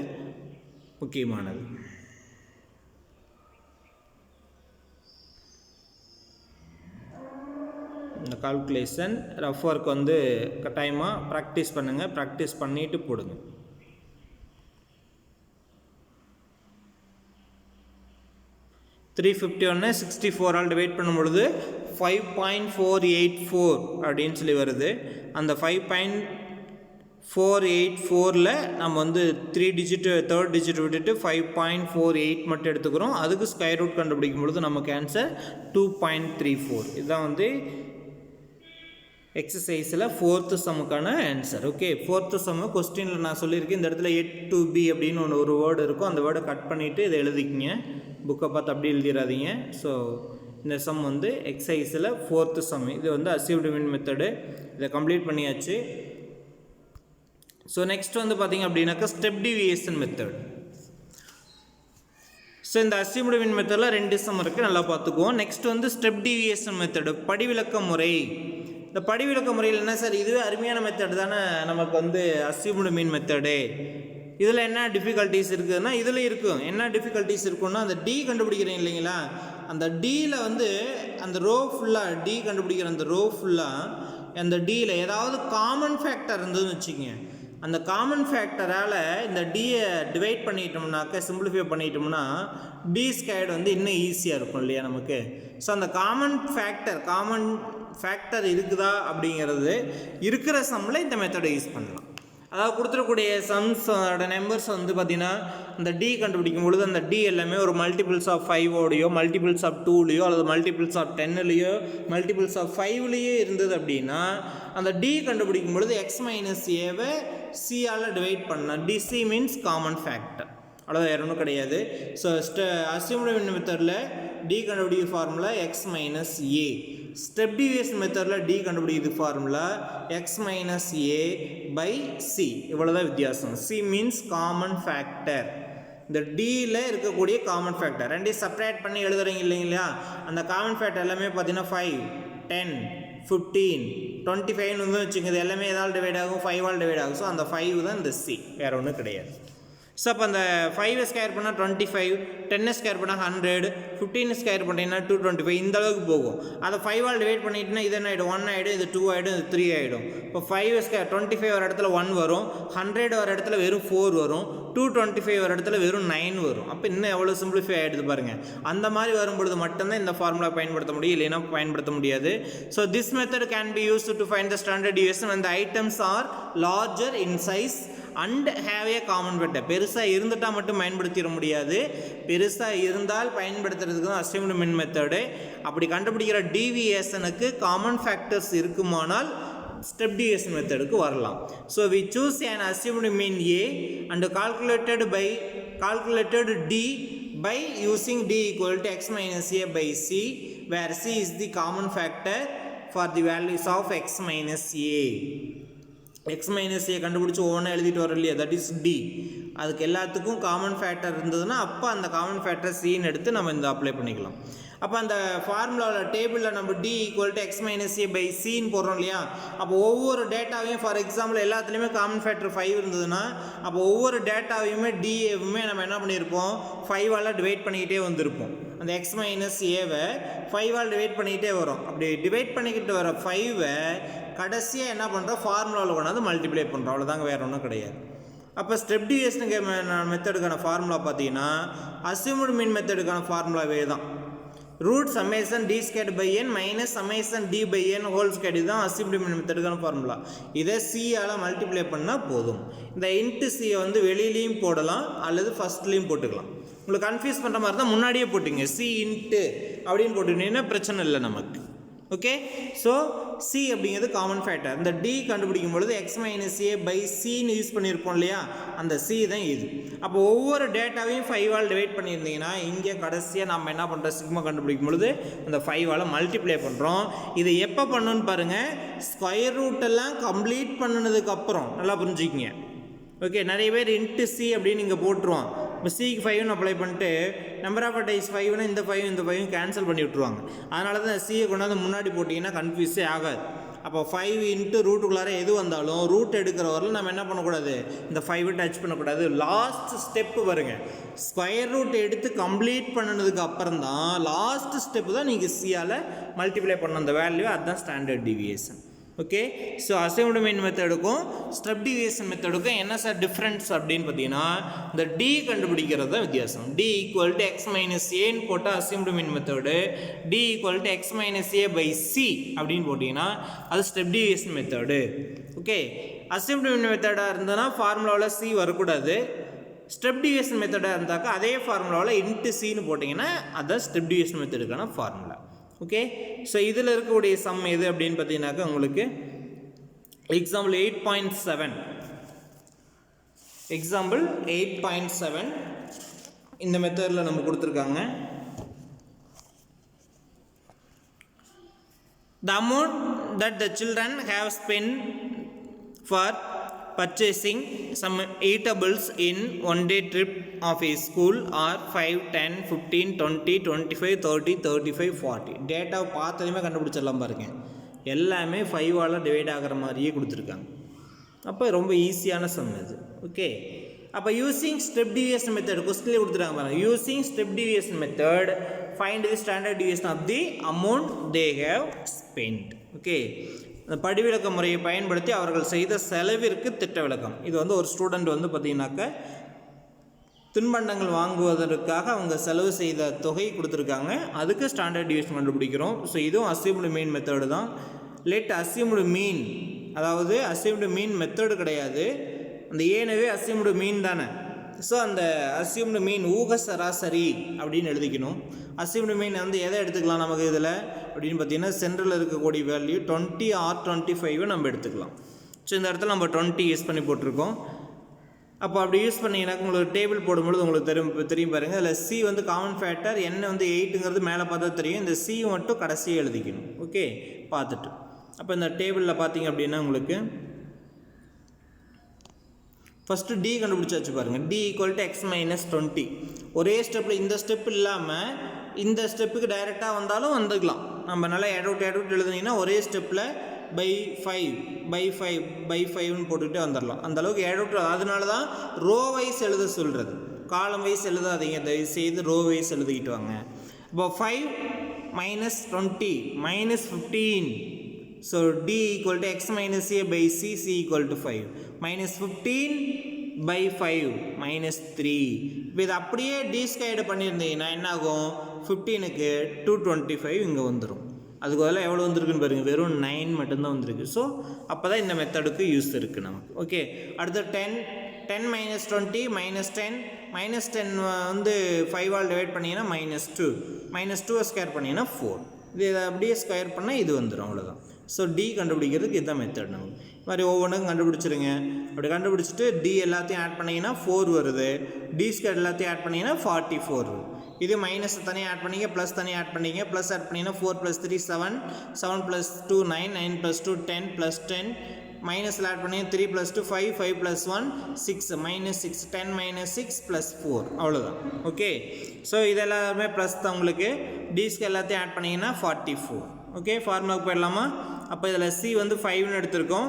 முக்கியமானது. இந்த கால்குலேஷன் ரஃப் ஒர்க் வந்து கட்டாயமாக ப்ராக்டிஸ் பண்ணுங்கள், ப்ராக்டிஸ் பண்ணிவிட்டு போடுங்க. த்ரீ 64 ஆல் டிவைட் பண்ணும்பொழுது 5.484 அப்படின்னு சொல்லி வருது. அந்த 5.484ல் நம்ம வந்து 3 டிஜிட் தேர்ட் டிஜிட் விட்டுட்டு 5.48 மட்டும் எடுத்துக்கிறோம். அதுக்கு ஸ்கொயர் ரூட் கண்டுபிடிக்கும் பொழுது நமக்கு ஆன்சர் 2.34. இதுதான் வந்து எக்ஸசைஸில் 4th சம்முக்கான ஆன்சர். ஓகே, 4th சம்மு கொஸ்டினில் நான் சொல்லியிருக்கேன், இந்த இடத்துல 8 அப்படின்னு ஒரு வேர்டு இருக்கும், அந்த வேர்டை கட் பண்ணிவிட்டு இதை எழுதிக்கிங்க, புக்கை பார்த்து அப்படி எழுதிடாதீங்க. ஸோ இந்த சம் வந்து எக்ஸசைஸில் 4th சம். இது வந்து அசீவ்டு மீன் மெத்தடு, இதை கம்ப்ளீட் பண்ணியாச்சு. ஸோ நெக்ஸ்ட் வந்து பார்த்திங்க அப்படின்னாக்கா ஸ்டெப் டிவியேஷன் மெத்தட். ஸோ இந்த அசீவ்டு மீன் மெத்தடில் 2 சம் இருக்குது, நல்லா பார்த்துக்குவோம். நெக்ஸ்ட் வந்து ஸ்டெப் டிவியேஷன் மெத்தடு, படிவிலக்க முறை. இந்த படிவிலக்க முறையில் என்ன சார், இதுவே அருமையான மெத்தட் தானே நமக்கு வந்து அசீவ்டு மீன் மெத்தடு. இதில் என்ன டிஃபிகல்ட்டிஸ் இருக்குதுன்னா, இதில் இருக்கும். என்ன டிஃபிகல்ட்டிஸ் இருக்குன்னா, அந்த டி கண்டுபிடிக்கிறீங்க இல்லைங்களா, அந்த டியில் வந்து அந்த ரோ ஃபுல்லாக டி கண்டுபிடிக்கிற அந்த ரோ ஃபுல்லாக அந்த டியில் ஏதாவது காமன் ஃபேக்டர் இருந்ததுன்னு வச்சுக்கோங்க. அந்த காமன் ஃபேக்டரால் இந்த டியை டிவைட் பண்ணிட்டோம்னாக்க, சிம்பிளிஃபை பண்ணிட்டோம்னா டி ஸ்கொயர்டு வந்து இன்னும் ஈஸியாக இருக்கும் இல்லையா நமக்கு. ஸோ அந்த காமன் ஃபேக்டர் இருக்குதா அப்படிங்கிறது இருக்கிற சம்மில் இந்த மெத்தடை யூஸ் பண்ணலாம். அதாவது கொடுத்துருக்கூடிய சம்ஸோட நம்பர்ஸ் வந்து பார்த்திங்கன்னா, இந்த டி கண்டுபிடிக்கும் பொழுது அந்த டி எல்லாமே ஒரு மல்டிபிள்ஸ் ஆஃப் 5ஓடையோ மல்டிபிள்ஸ் ஆஃப் 2லையோ அல்லது மல்டிபிள்ஸ் ஆஃப் 10லையோ மல்டிபிள்ஸ் ஆஃப் 5லையோ இருந்தது அப்படின்னா, அந்த டி கண்டுபிடிக்கும் பொழுது எக்ஸ் மைனஸ் ஏவை சியால் டிவைட் பண்ணால் டிசி மீன்ஸ் காமன் ஃபேக்டர், அவ்வளோதான், வேறு ஒன்றும் கிடையாது. ஸோ அசீவ்டு மெத்தடில் டி கண்டுபிடிக்கிற formula x minus a. Step deviation மெத்தடில் டி கண்டுபிடிக்கிற formula x minus a by c, இவ்வளோதான் வித்தியாசம். C means common factor. இந்த டியில் இருக்கக்கூடிய காமன் ஃபேக்டர் ரெண்டையும் செப்பரேட் பண்ணி எழுதுறீங்க இல்லைங்களா, அந்த காமன் ஃபேக்டர் எல்லாமே பார்த்தீங்கன்னா 5, 10, 15, 25 வந்து வச்சுங்க. இது எல்லாமே எதால் டிவைட் ஆகும், 5ஆல் டிவைட் ஆகும். ஸோ அந்த 5 தான் இந்த சி, வேறு ஒன்றும் கிடையாது. ஸோ அப்போ அந்த 5 ஸ்கொயர் பண்ணால் 25, 10 ஸ்கொயர் பண்ணால் 100, 15 ஸ்கொயர் பண்ணிங்கன்னா 225, இந்த அளவுக்கு போகும். அதை 5ஆல் டிவைட் பண்ணிட்டுனா இது என்ன ஆகிடும், 1 ஆகிடும், இது 2 ஆகிடும், இது 3 ஆகிடும். இப்போ 5 ஸ்கொயர் 25 ஒரு இடத்துல 1 வரும், 100 ஒரு இடத்துல வெறும் 4 வரும், 225 ஒரு இடத்துல வெறும் 9 வரும். அப்போ இன்னும் எவ்வளோ சிம்பிளிஃபை ஆகிடுது பாருங்கள். அந்த மாதிரி வரும்பொழுது மட்டும்தான் இந்த ஃபார்முலா பயன்படுத்த முடியும், இல்லைன்னா பயன்படுத்த முடியாது. So this method can be used to find the standard deviation when the items are larger in size and have a common factor. பெருசாக இருந்துட்டால் மட்டும் பயன்படுத்திட முடியாது, பெருசாக இருந்தால் பயன்படுத்துறதுக்கு தான் அசீவ்டு மீன் மெத்தடு. அப்படி கண்டுபிடிக்கிற டிவியேஷனுக்கு காமன் ஃபேக்டர்ஸ் இருக்குமானால் ஸ்டெப் டிவியேஷன் மெத்தடுக்கு வரலாம். So we choose an assumed mean A and calculated D by using D equal to x minus A by C, where C is the common factor for the values of x minus A. X minus a கண்டுபிடிச்சி ஒவ்வொன்றா எழுதிட்டு வரோம் இல்லையா, that is D. அதுக்கு எல்லாத்துக்கும் common factor இருந்ததுன்னா அப்போ அந்த காமன் ஃபேக்டர் சின்னு எடுத்து நம்ம இந்த அப்ளை பண்ணிக்கலாம். அப்போ அந்த ஃபார்முலாவில் டேபிளில் நம்ம d equal to x minus a by சின்னு போடுறோம் இல்லையா. அப்போ ஒவ்வொரு டேட்டாவையும் ஃபார் எக்ஸாம்பிள் எல்லாத்துலேயுமே காமன் ஃபேக்டர் 5 இருந்ததுன்னா அப்போ ஒவ்வொரு டேட்டாவையுமே டிஏவுமே நம்ம என்ன பண்ணியிருப்போம், 5ஆல் டிவைட் பண்ணிக்கிட்டே வந்திருப்போம். அந்த எக்ஸ் மைனஸ் ஏவை 5ஆல் டிவைட் பண்ணிக்கிட்டே வரும். அப்படி டிவைட் பண்ணிக்கிட்டு வர 5ஐ கடைசியாக என்ன பண்ணுறோம், ஃபார்முலாவில் கொண்டாந்து மல்டிப்ளை பண்ணுறோம், அவ்வளோதாங்க, வேறு ஒன்றும் கிடையாது. அப்போ ஸ்டெப் டிவியேஷனுக்கு மெத்தடுக்கான ஃபார்முலா பார்த்தீங்கன்னா அசீவ்டு மீன் மெத்தடுக்கான ஃபார்முலாவே தான். Root summation d squared by n minus summation d by n whole squared, இதுதான் அசீவ்டு மீன் மெத்தடுக்கான ஃபார்முலா. இதை சியால் மல்டிப்ளை பண்ணால் போதும். இந்த இன்ட்டு சியை வந்து வெளியிலையும் போடலாம் அல்லது ஃபஸ்ட்லேயும் போட்டுக்கலாம். உங்களுக்கு கன்ஃபியூஸ் பண்ணுற மாதிரி தான் முன்னாடியே போட்டுங்க சி இன்ட்டு அப்படின்னு போட்டுக்கிட்டீங்கன்னா பிரச்சனை இல்லை நமக்கு. ஓகே, ஸோ சி அப்படிங்கிறது காமன் ஃபேக்டர். இந்த டி கண்டுபிடிக்கும் பொழுது எக்ஸ் மைனஸ் ஏ பை சின்னு யூஸ் பண்ணியிருப்போம் இல்லையா, அந்த சி தான் இது. அப்போ ஒவ்வொரு டேட்டாவையும் 5ஆல் டிவைட் பண்ணியிருந்தீங்கன்னா இங்கே கடைசியாக நம்ம என்ன பண்ணுறோம், சிக்மா கண்டுபிடிக்கும் பொழுது அந்த 5ஆல் மல்டிப்ளை பண்ணுறோம். இது எப்போ பண்ணணும்னு பாருங்கள், ஸ்கொயர் ரூட்டெல்லாம் கம்ப்ளீட் பண்ணினதுக்கப்புறம். நல்லா புரிஞ்சுக்கிங்க. ஓகே, நிறைய பேர் இன்ட்டு சி அப்படின்னு இங்கே போட்டுருவான். இப்போ சிக்கு 5ன்னு அப்ளை பண்ணிட்டு நம்பர் ஆஃப் டைஸ் 5னா இந்த 5 கேன்சல் பண்ணி விட்ருவாங்க. அதனால தான் சியை கொண்டாந்து முன்னாடி போட்டிங்கன்னா கன்ஃபியூஸே ஆகாது. அப்போ 5 இன்ட்டு ரூட்டுக்குள்ளார எது வந்தாலும் ரூட் எடுக்கிற வரலும் நம்ம என்ன பண்ணக்கூடாது, இந்த 5 டச் பண்ணக்கூடாது. லாஸ்ட் ஸ்டெப்பு பாருங்கள், ஸ்கொயர் ரூட் எடுத்து கம்ப்ளீட் பண்ணினதுக்கு அப்புறம் தான் லாஸ்ட் ஸ்டெப்பு தான் நீங்கள் சியால் மல்டிப்ளை பண்ண அந்த வேல்யூ. அதுதான் ஸ்டாண்டர்ட் டிவியேஷன். ஓகே, ஸோ அசைவ்டு மீன் மெத்தடுக்கும் ஸ்டெப் டிவியேஷன் மெத்தடுக்கும் என்ன சார் டிஃப்ரென்ஸ் அப்படின்னு பார்த்தீங்கன்னா, இந்த டி கண்டுபிடிக்கிறது தான் வித்தியாசம். D equal to x minus ஏன்னு போட்டால் assumed mean method, d equal to x minus a by c அப்படின்னு போட்டிங்கன்னா அது step deviation method. Okay, assumed mean மெத்தடாக இருந்ததுன்னா ஃபார்முலாவில் சி வரக்கூடாது. ஸ்டெப் டிவியேஷன் மெத்தடாக இருந்தாக்கா அதே ஃபார்முலாவில் இன்ட்டு சின்னு போட்டிங்கன்னா அதுதான் ஸ்டெப் டிவியேஷன் மெத்தடுக்கான ஃபார்முலா. ஓகே, ஸோ இதில் இருக்கக்கூடிய சம் எது அப்படின்னு பார்த்தீங்கன்னாக்கா உங்களுக்கு எக்ஸாம்பிள் 8.7 இந்த மெத்தடில் நம்ம கொடுத்துருக்காங்க. The amount that the children have spent for purchasing some eatables in one day trip of a school are 5, 10, 15, 20, 25, 30, 35, 40. Data பார்த்ததுமே கண்டுபிடிச்சிடலாம் பாருங்கள். எல்லாமே 5ஆல் டிவைட் ஆகிற மாதிரியே கொடுத்துருக்காங்க. அப்போ ரொம்ப ஈஸியான சம் இது. ஓகே, அப்போ யூசிங் ஸ்டெப் டிவியேஷன் மெத்தட் கொஸ்டின்லேயே கொடுத்துருக்காங்க பாருங்கள். Using step deviation method find the standard deviation of the amount they have spend. Okay, அந்த படிவிலக்க முறையை பயன்படுத்தி அவர்கள் செய்த செலவிற்கு திட்ட விளக்கம். இது வந்து ஒரு ஸ்டூடெண்ட் வந்து பார்த்திங்கனாக்கா தின்பண்டங்கள் வாங்குவதற்காக அவங்க செலவு செய்த தொகை கொடுத்துருக்காங்க. அதுக்கு ஸ்டாண்டர்ட் டிவியேஷன் கண்டுபிடிக்கிறோம். ஸோ இதுவும் அசியூம்டு மீன் மெத்தடு தான். லெட் அசியூம்டு மீன், அதாவது அசியூம்டு மீன் மெத்தடு கிடையாது, அந்த ஏனவே அசியூம்டு மீன் தானே. ஸோ அந்த அசியூம்டு மீன் ஊக சராசரி அப்படின்னு எழுதிக்கணும். அசியூம்டு மீன் வந்து எதை எடுத்துக்கலாம் நமக்கு இதில் அப்படின்னு பார்த்தீங்கன்னா சென்ட்ரலில் இருக்கக்கூடிய வேல்யூ 20 ஆர் 25 நம்ம எடுத்துக்கலாம். ஸோ இந்த இடத்துல நம்ம 20 யூஸ் பண்ணி போட்டிருக்கோம். அப்போ அப்படி யூஸ் பண்ணிங்கன்னா உங்களுக்கு டேபிள் போடும்பொழுது உங்களுக்கு தெரியும் பாருங்கள். அதில் சி வந்து காமன் ஃபேக்டர், என்ன வந்து 8ங்கிறது மேலே பார்த்தா தெரியும். இந்த சி மட்டும் கடைசியாக எழுதிக்கணும். ஓகே, பார்த்துட்டு அப்போ இந்த டேபிளில் பார்த்தீங்க அப்படின்னா உங்களுக்கு ஃபஸ்ட்டு டி கண்டுபிடிச்சாச்சு பாருங்கள். D equal to x minus 20. ஒரே ஸ்டெப்பில் இந்த ஸ்டெப் இல்லாமல் இந்த ஸ்டெப்புக்கு டைரெக்டாக வந்தாலும் வந்துக்கலாம். நம்ம நல்லா எடவுட் எழுதுனீங்கன்னா ஒரே ஸ்டெப்பில் பை 5 போட்டுக்கிட்டே வந்துடலாம். அந்தளவுக்கு எடவுட். அதனால தான் ரோ வைஸ் எழுத சொல்கிறது, காலம் வைஸ் எழுதாதீங்க தயவு செய்து, ரோ வைஸ் எழுதிக்கிட்டு வாங்க. இப்போ 5 minus 20 minus 15. So D equal to x minus a by c, c equal to 5. Minus 15 by 5 minus 3. இப்போ இது அப்படியே d ஸ்கொயர்டு பண்ணியிருந்தீங்கன்னா என்ன ஆகும், 15க்கு 225 இங்கே வந்துடும். அதுக்கு பதிலாக எவ்வளோ வந்திருக்குன்னு பாருங்கள், வெறும் 9 மட்டும்தான் வந்திருக்கு. ஸோ அப்போ தான் இந்த மெத்தடுக்கு யூஸ் இருக்குது நமக்கு. ஓகே, அடுத்து 10 மைனஸ் 20 மைனஸ் 10 வந்து 5ஆல் டிவைட் பண்ணிங்கன்னா -2 ஸ்கொயர் பண்ணிங்கன்னா 4. இது அப்படியே ஸ்கொயர் பண்ணால் இது வந்துடும், அவ்வளோதான். ஸோ டி கண்டுபிடிக்கிறதுக்கு இதுதான் மெத்தட். நமக்கு இது மாதிரி ஒவ்வொன்றுக்கும் கண்டுபிடிச்சிருங்க. அப்படி கண்டுபிடிச்சிட்டு டி எல்லாத்தையும் ஆட் பண்ணிங்கன்னா 4 வருது, டி ஸ்கொயர் எல்லாத்தையும் ஆட் பண்ணிங்கன்னா 44 வருது. இது மைனஸ் தனியாக ஆட் பண்ணிங்க, ப்ளஸ் தனியாக ஆட் பண்ணிங்க. ப்ளஸ் ஆட் பண்ணிங்கன்னா 4 + 3 7, 7 + 2 9, 9 + 2 10 + 10. மைனஸில் ஆட் பண்ணி 3 + 2 5, 5 + 1 6, -6 10 - 6 + 4, அவ்வளோதான். ஓகே, ஸோ இது எல்லாமே ப்ளஸ் தான். உங்களுக்கு டி ஸ்கொயர் எல்லாத்தையும் ஆட் பண்ணிங்கன்னா 44. ஓகே, ஃபார்முலாவுக்கு போயிடலாமா? அப்போ இதில் சி வந்து 5ன்னு எடுத்திருக்கோம்.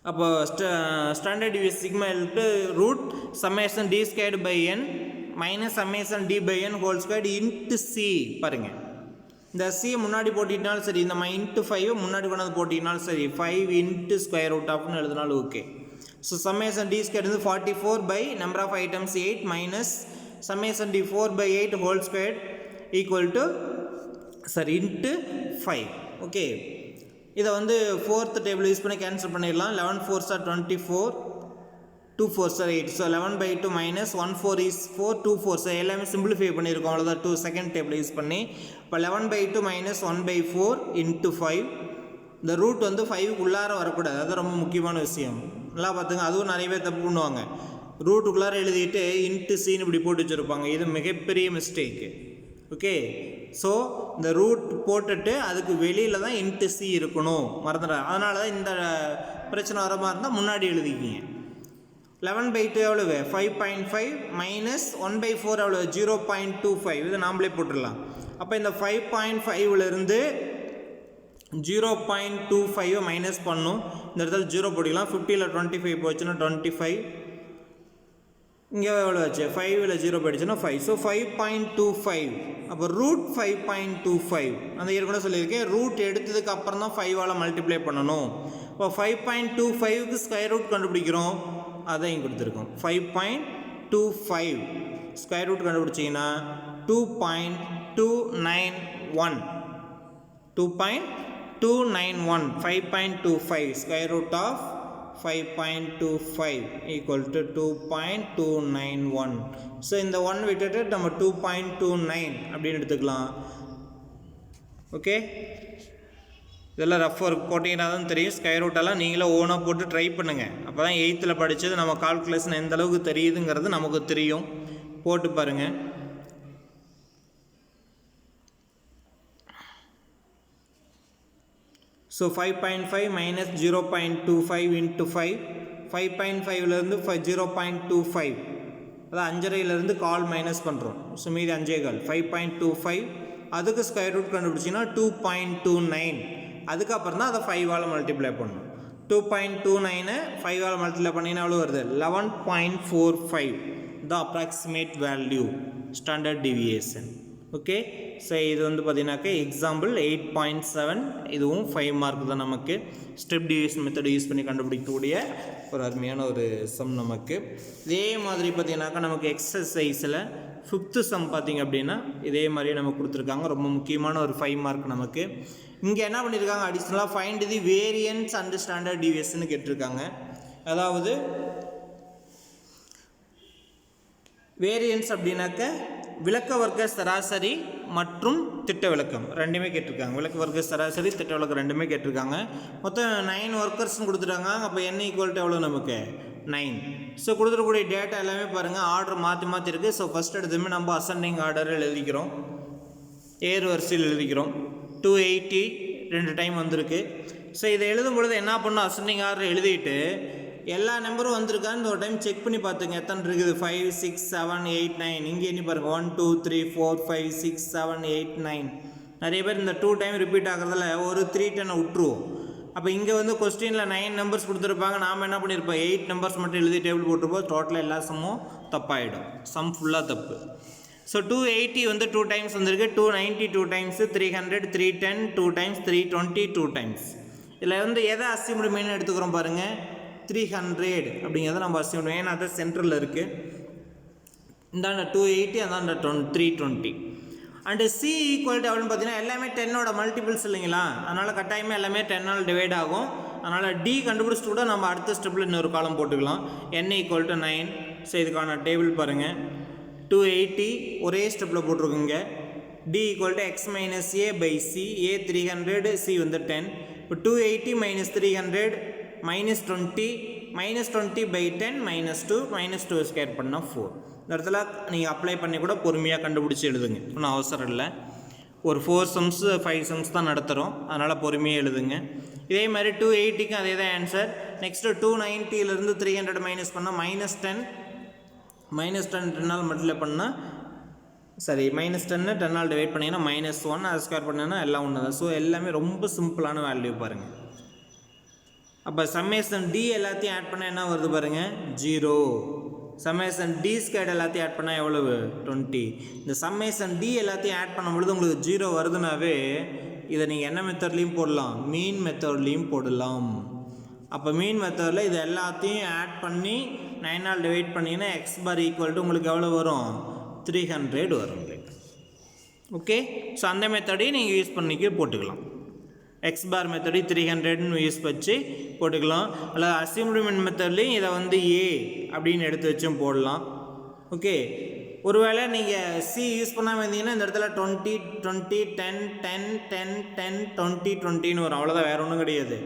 அப்போ standard deviation sigma to root summation d squared by n minus summation d by n whole squared into c. பாருங்கள், இந்த சியை முன்னாடி போட்டினாலும் சரி, இந்த இன்ட்டு 5 முன்னாடி கொண்டாந்து போட்டினாலும் சரி, 5 இன்ட்டு ஸ்கொயர் ரூட் ஆஃப்னு எழுதினாலும் okay. So summation d square வந்து 44 by number of items 8 minus summation d 4 by 8 whole squared equal to into 5. Okay, இதை வந்து 4th டேபிள் யூஸ் பண்ணி கேன்சல் பண்ணிடலாம். 11 4s are 24, 2 4s are 8. So 11/2 minus 1 4 is 4, 2 4s எல்லாமே simplify பண்ணியிருக்கோம். அவ்வளோதான் 2 second table use பண்ணி. இப்போ 11/2 minus 1/4 into 5. இந்த ரூட் வந்து 5க்கு உள்ளார வரக்கூடாது, அது ரொம்ப முக்கியமான விஷயம். நல்லா பார்த்துங்க, அதுவும் நிறைய பேர் தப்பு பண்ணுவாங்க. ரூட்டுக்குள்ளார எழுதிட்டு இன்ட்டு சின்னு இப்படி போட்டு வச்சுருப்பாங்க, இது மிகப்பெரிய மிஸ்டேக்கு. ஓகே, ஸோ இந்த ரூட் போட்டுட்டு அதுக்கு வெளியில் தான் இன்ட்டு சி இருக்கணும், மறந்துடா. அதனால தான் இந்த பிரச்சனை வர மாதிரி இருந்தால் முன்னாடி எழுதிக்கிங்க. 11/2 எவ்வளவு? 5.5 மைனஸ் 1/4 எவ்வளோ? 0.25. இது நாம்ளே போட்டுடலாம். அப்போ இந்த 5.5லேருந்து 0.25 மைனஸ் பண்ணும். இந்த இடத்துல 0 போட்டுக்கலாம். 50ல் 25 போச்சுன்னா 25. இங்கே எவ்வளோ ஆச்சு? 5ல் 0 போயிடுச்சுன்னா 5. ஸோ 5.25. அப்போ ரூட் 5.25 அந்த ஏற்கனவே சொல்லியிருக்கேன். ரூட் எடுத்ததுக்கு அப்புறம் தான் 5ஆல் மல்டிப்ளை பண்ணணும். இப்போ 5.25க்கு ஸ்கொயர் ரூட் கண்டுபிடிக்கிறோம், அதையும் கொடுத்துருக்கோம். 5.25 ஸ்கொயர் ரூட் கண்டுபிடிச்சிங்கன்னா 2.291. 2.291. 5.25 square root of 5.25 equal to 2.291. So இந்த 1 விட்டுட்டு நம்ம 2.29 அப்படின்னு எடுத்துக்கலாம். ஓகே, இதெல்லாம் ரஃப் ஒர்க் போட்டிங்கன்னா தான் தெரியும். ஸ்கொயர் ரூட்டெல்லாம் நீங்களே ஓனாக போட்டு ட்ரை பண்ணுங்கள். அப்போ தான் 8th படித்தது நம்ம கால்குலேஷன் எந்த அளவுக்கு தெரியுதுங்கிறது நமக்கு தெரியும். போட்டு பாருங்கள். So 5.5 minus 0.25 into 5. 5.5லேருந்து 0.25, அதான் 5.5லேருந்து கால் மைனஸ் பண்ணுறோம். ஸோ மீதி 5.25. 5.25 அதுக்கு ஸ்கொயர் ரூட் கண்டுபிடிச்சிங்கன்னா 2.29. அதுக்கப்புறம் தான் அதை 5ஆல் மல்டிப்ளை பண்ணணும். 2.29 5ஆல் மல்டிப்ளை பண்ணிங்கன்னா எவ்வளோ வருது? 11.45 த approximate value standard deviation. Okay, so இது வந்து பார்த்தீங்கன்னாக்கா எக்ஸாம்பிள் 8.7. இதுவும் 5 மார்க் தான் நமக்கு. ஸ்டெப் டிவியேஷன் மெத்தட் யூஸ் பண்ணி கண்டுபிடிக்கக்கூடிய ஒரு அருமையான ஒரு சம் நமக்கு. இதே மாதிரி பார்த்தீங்கன்னாக்கா நமக்கு எக்ஸசைஸில் 5th சம் பார்த்திங்க அப்படின்னா இதே மாதிரியே நமக்கு கொடுத்துருக்காங்க. ரொம்ப முக்கியமான ஒரு 5 மார்க் நமக்கு. இங்கே என்ன பண்ணியிருக்காங்க? அடிஷ்னலாக find the variance and standard deviation கேட்டிருக்காங்க. அதாவது வேரியன்ஸ் அப்படின்னாக்க விளக்க வர்க்க சராசரி மற்றும் திட்ட விளக்கம் ரெண்டுமே கேட்டிருக்காங்க. விளக்க வர்க்க சராசரி, திட்ட விளக்கம் ரெண்டுமே கேட்டிருக்காங்க. மொத்தம் 9 ஒர்க்கர்ஸ்னு கொடுத்துட்டாங்க. அப்போ n ஈக்குவல் எவ்வளோ நமக்கு? 9. ஸோ கொடுத்துருக்கூடிய டேட்டா எல்லாமே பாருங்கள், ஆர்டர் மாற்றி இருக்குது. ஸோ ஃபஸ்ட் எடுத்துமே நம்ம அசெண்டிங் ஆர்டர் எழுதிக்கிறோம், ஏறு வரிசையில் எழுதிக்கிறோம். 280 2 டைம் வந்திருக்கு. ஸோ இதை எழுதும் பொழுது என்ன பண்ணணும்? அசெண்டிங் ஆர்டர் எழுதிட்டு எல்லா நம்பரும் வந்திருக்கான்னு ஒரு டைம் செக் பண்ணி பார்த்துங்க. எத்தனை இருக்குது? 5 6 7 8 9. இங்கே என்ன பாருங்கள்? 1 2 3 4 5 6 7 8 9. நிறைய பேர் இந்த 2 டைம் ரிப்பீட் ஆகிறதுல ஒரு 3 10 விட்டுருவோம். அப்போ இங்கே வந்து கொஸ்டினில் 9 நம்பர்ஸ் கொடுத்துருப்பாங்க. நாம் என்ன பண்ணியிருப்போம்? 8 நம்பர்ஸ் மட்டும் எழுதி டேபிள் போட்டிருப்போம். டோட்டலாக எல்லா சம்மும் தப்பாகிடும். சம் ஃபுல்லாக தப்பு. ஸோ 280 வந்து 2 டைம்ஸ் வந்திருக்கு. 290 2 டைம்ஸு, 300 310 2 டைம்ஸ், 320 2 டைம்ஸ். இதில் வந்து எதை அசியூம்டு மீன் எடுத்துக்கிறோம் பாருங்கள்? 300 அப்படிங்கிறத நம்ம அசியூம் பண்ணுவோம். ஏன்னா அது சென்டரில் இருக்குது. இந்தாண்ட 280, அந்தாண்ட 320. அண்டு சி ஈக்குவல் எவ்வளோன்னு பார்த்தீங்கன்னா எல்லாமே 10ஓட மல்டிபிள்ஸ் இல்லைங்களா? அதனால் கட்டாயமாக எல்லாமே 10ஆல் டிவைட் ஆகும். அதனால் டி கண்டுபிடிச்சிட்டு கூட நம்ம அடுத்த ஸ்டெப்பில் இன்னொரு காலம் போட்டுக்கலாம். n equal to 9. ஸோ இதுக்கான டேபிள் பாருங்கள். 280 ஒரே ஸ்டெப்பில் போட்டிருக்குங்க. D equal to x minus a by c. A 300, c வந்து 10. இப்போ 280 minus 300 minus 20, minus 20 by 10 minus 2, minus 2 square பண்ணால் 4. இந்த இடத்துல நீங்கள் அப்ளை பண்ணி கூட பொறுமையாக கண்டுபிடிச்சி எழுதுங்க, ஒன்றும் அவசரம் இல்லை. ஒரு 4 சம்ஸ் 5 சம்ஸ் தான் நடத்துகிறோம், அதனால் பொறுமையாக எழுதுங்க. இதே மாதிரி 280க்கும் அதே தான் ஆன்சர். நெக்ஸ்ட்டு 290லேருந்து 300 மைனஸ் பண்ணால் மைனஸ் 10. மைனஸ் 10 10ஆல் மல்டிப்ளை பண்ணால் சரி மைனஸ் 10 10ஆல் டிவைட் பண்ணிங்கன்னா மைனஸ் 1. அதை ஸ்கொயர் பண்ணிங்கன்னா எல்லாம் ஒன்று தான். ஸோ எல்லாமே ரொம்ப சிம்பிளான வேல்யூ பாருங்கள். அப்போ சம்மேஷன் டி எல்லாத்தையும் ஆட் பண்ணால் என்ன வருது பாருங்கள்? 0. சம்மேஷன் டி ஸ்கொயர் எல்லாத்தையும் ஆட் பண்ணால் எவ்வளவு? 20. இந்த சம்மேஷன் டி எல்லாத்தையும் ஆட் பண்ணும்பொழுது உங்களுக்கு 0 வருதுனாவே இதை நீங்கள் என்ன மெத்தட்லேயும் போடலாம்? மீன் மெத்தட்லேயும் போடலாம். அப்போ மீன் மெத்தடில் இது எல்லாத்தையும் ஆட் பண்ணி 9ஆல் டிவைட் பண்ணிங்கன்னா எக்ஸ் பார் ஈக்குவல் டு உங்களுக்கு எவ்வளோ வரும்? 300 வரும். ஓகே, ஸோ அந்த மெத்தடையும் நீங்கள் யூஸ் பண்ணிக்க போட்டுக்கலாம். எக்ஸ் பார் மெத்தடி 300ன்னு யூஸ் வச்சு போட்டுக்கலாம். அல்லது அசியூம்டு மீன் மெத்தட்லேயும் இதை வந்து ஏ அப்படின்னு எடுத்து வச்சும் போடலாம். ஓகே, ஒருவேளை நீங்கள் சி யூஸ் பண்ணாமல் இருந்தீங்கன்னா இந்த இடத்துல 20 20 10 10 10 10 20 20ன்னு வரும். அவ்வளோதான், வேறு ஒன்றும் கிடையாது.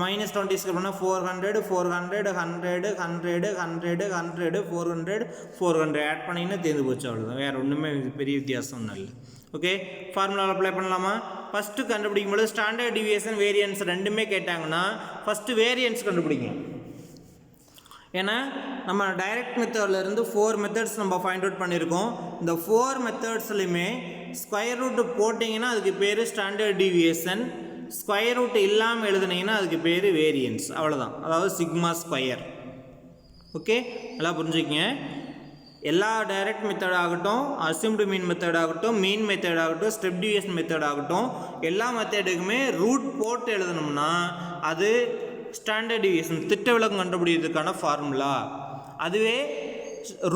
-20 ஸ்கொயர் பண்ணால் 400 400 100 100 100 100 400 400 ஆட் பண்ணிங்கன்னா தேர்ந்து போச்சு. அவ்வளோதான், வேறு ஒன்றுமே பெரிய வித்தியாசம் ஒன்றும் இல்லை. ஓகே, ஃபார்முலாவில் அப்ளை பண்ணலாமா? ஃபஸ்ட்டு கண்டுபிடிக்கும்போது ஸ்டாண்டர்ட் டிவியேஷன் வேரியன்ஸ் ரெண்டுமே கேட்டாங்கன்னா ஃபஸ்ட்டு வேரியன்ஸ் கண்டுபிடிங்க. ஏன்னா நம்ம டைரக்ட் மெத்தட்லேருந்து 4 மெத்தட்ஸ் நம்ம ஃபைண்ட் அவுட் பண்ணியிருக்கோம். இந்த 4 மெத்தட்ஸ்லையுமே ஸ்கொயர் ரூட் போட்டிங்கன்னா அதுக்கு பேர் ஸ்டாண்டர்ட் டிவியேஷன், ஸ்கொயர் ரூட் இல்லாமல் எழுதுனீங்கன்னா அதுக்கு பேர் வேரியன்ஸ். அவ்வளோதான், அதாவது சிக்மா ஸ்கொயர். ஓகே, நல்லா புரிஞ்சுக்கங்க. எல்லா டைரக்ட் மெத்தட் ஆகட்டும், அசியூம்டு மீன் மெத்தட் ஆகட்டும், மீன் மெத்தட் ஆகட்டும், ஸ்டெப் டிவியேஷன் மெத்தட் ஆகட்டும், எல்லா மெத்தடுக்குமே ரூட் போட்டு எழுதணும்னா அது ஸ்டாண்டர்ட் டிவியேஷன், திட்ட விலக்கம் கண்டுபிடிக்கிறதுக்கான ஃபார்முலா. அதுவே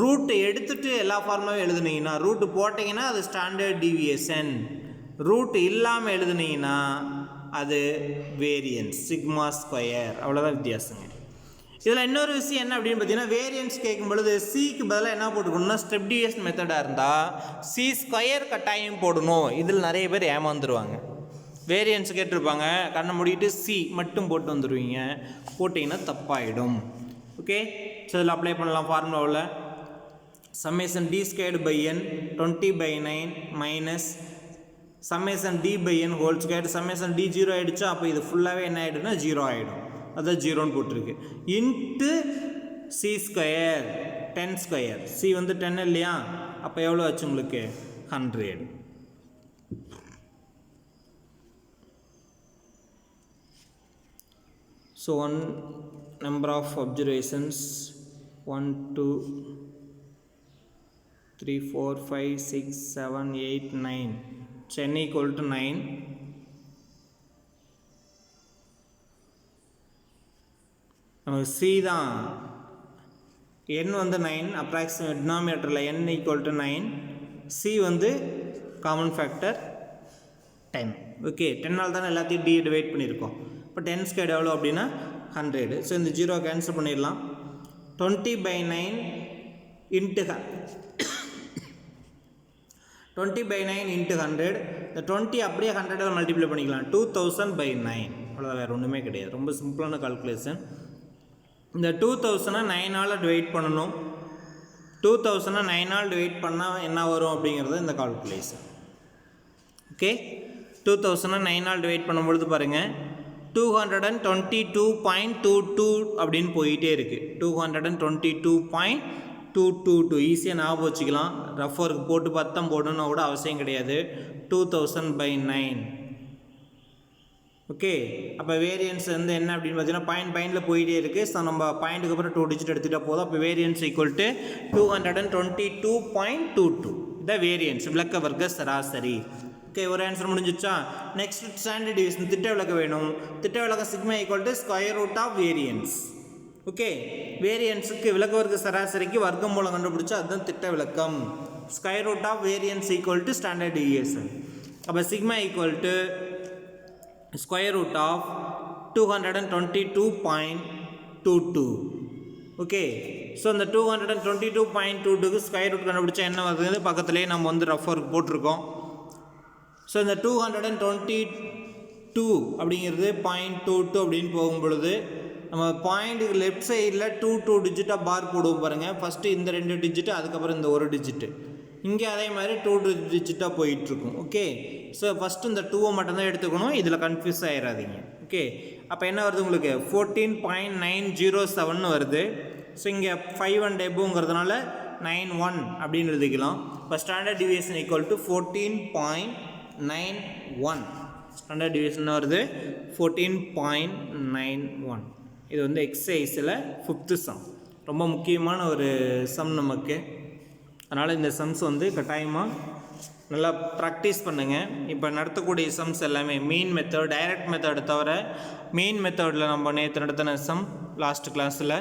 ரூட் எடுத்துகிட்டு எல்லா ஃபார்முலாவும் எழுதுனீங்கன்னா, ரூட்டு போட்டிங்கன்னா அது ஸ்டாண்டர்ட் டிவியேஷன், ரூட் இல்லாமல் எழுதுனீங்கன்னா அது வேரியன்ஸ், சிக்மா ஸ்கொயர். அவ்வளோதான் வித்தியாசங்க. இதில் இன்னொரு விஷயம் என்ன அப்படின்னு பார்த்தீங்கன்னா, வேரியன்ஸ் கேட்கும் பொழுது சிக்கு பதிலாக என்ன போட்டுக்கணும்னா, ஸ்டெப் டிவியேஷன் மெத்தடாக இருந்தால் சி ஸ்கொயர் கட்டாயம் போடணும். இதில் நிறைய பேர் ஏமாந்துருவாங்க. வேரியன்ஸ் கேட்டிருப்பாங்க, கண்ணை மூடிட்டு சி மட்டும் போட்டு வந்துடுவீங்க, போட்டிங்கன்னா தப்பாயிடும். ஓகே, ஸோ இதில் அப்ளை பண்ணலாம். ஃபார்முலாவில் summation d squared by n 20/9 minus summation d by n whole squared. Summation d 0 ஆகிடுச்சா, அப்போ இது ஃபுல்லாகவே என்ன ஆகிடும்னா 0 ஆகிடும். அதான் 0ன்னு போட்டிருக்கு. Into c square 10 square. C வந்து 10 இல்லையா, அப்போ எவ்வளோ ஆச்சு உங்களுக்கு? 100. So one number of observations 1 2 3 4 5 6 7 8 9 10 equal to 9. நமக்கு சி தான், என் வந்து 9, அப்ராக்சிமேட் டினாமினேட்டரில் n equal to 9, சி வந்து காமன் ஃபேக்டர் 10. ஓகே, 10ஆல் தானே எல்லாத்தையும் டி டிவைட் பண்ணியிருக்கோம். இப்போ 10 ஸ்கொயர் எவ்வளோ அப்படின்னா 100. ஸோ இந்த 0 கேன்சல் பண்ணிடலாம். 20/9 இன்ட்டு 20/9 இன்ட்டு 100. இந்த 20 அப்படியே 100ஆல் மல்டிப்ளை பண்ணிக்கலாம். 2000/9. அவ்வளோதான், வேறு ஒன்றுமே கிடையாது. ரொம்ப சிம்பிளான கால்குலேஷன். இந்த 2000 9ஆல் டிவைட் பண்ணணும். 2000 9ஆல் டிவைட் பண்ணால் என்ன வரும் அப்படிங்கிறது இந்த கால்குலேஷன். ஓகே, 2000 9ஆல் டிவைட் பண்ணும்பொழுது பாருங்கள் 222.22 அப்படின்னு போயிட்டே இருக்குது. 222.222 ஈஸியாக ஞாபகம் வச்சுக்கலாம். ரஃப் ஒர்க் போட்டு பத்தம் போடணும்னு கூட அவசியம் கிடையாது. 2000/9. ஓகே, அப்போ வேரியன்ஸ் வந்து என்ன அப்படின்னு பார்த்தீங்கன்னா பாயிண்டில் போயிட்டே இருக்குது. ஸோ நம்ம பாயிண்ட்டுக்கு அப்புறம் 2 டிஜிட் எடுத்துகிட்டா போதும். அப்போ வேரியன்ஸ் ஈக்குவல் டு 222.22. இதான் வேரியன்ஸ், விளக்க வர்க்க சராசரி. ஓகே, ஒரு ஆன்சர் முடிஞ்சிச்சா? நெக்ஸ்ட் ஸ்டாண்டர்ட் டிவியேஷன் திட்ட விளக்கம் வேணும். திட்ட விளக்கம் sigma equal to square root of variance. Okay, வேரியன்ஸுக்கு விளக்க வர்க்க சராசரிக்கு வர்க்கம் மூலம் கண்டுபிடிச்சா அதுதான் திட்ட விளக்கம். Square root of variance equal to standard deviation. அப்போ sigma equal to square root of 222.22. Okay, so அந்த 222.22க்கு ஸ்கொயர் ரூட் கண்டுபிடிச்சா என்ன வருது? பக்கத்துலேயே நம்ம வந்து ரஃப் ஒர்க் போட்டிருக்கோம். ஸோ இந்த 222 அப்படிங்கிறது 0.22 அப்படின்னு போகும் பொழுது நம்ம பாயிண்ட்டுக்கு லெஃப்ட் சைடில் 2 டிஜிட்டாக பார் போடுவோம் பாருங்கள். ஃபஸ்ட்டு இந்த 2 டிஜிட்டு, அதுக்கப்புறம் இந்த 1 டிஜிட்டு. இங்கே அதே மாதிரி 2 டிஜிட்டாக போயிட்டுருக்கும். ஓகே, ஸோ ஃபஸ்ட்டு இந்த 2 மட்டும்தான் எடுத்துக்கணும், இதில் கன்ஃபியூஸ் ஆகிடாதீங்க. ஓகே, அப்போ என்ன வருது உங்களுக்கு? 14.907 வருது. ஸோ இங்கே 5 and above 91 அப்படின்னு எழுதிக்கலாம். இப்போ standard deviation equal to 14.91. Standard deviation வருது 14.91. இது வந்து எக்ஸசைஸில் 5th சம், ரொம்ப முக்கியமான ஒரு சம் நமக்கு. அதனால் இந்த சம்ஸ் வந்து கட்டாயமாக நல்லா ப்ராக்டிஸ் பண்ணுங்கள். இப்போ நடத்தக்கூடிய சம்ஸ் எல்லாமே மீன் மெத்தட், டைரக்ட் மெத்தடை தவிர மீன் மெத்தடில் நம்ம நேற்று நடத்தின சம் லாஸ்ட் கிளாஸில்,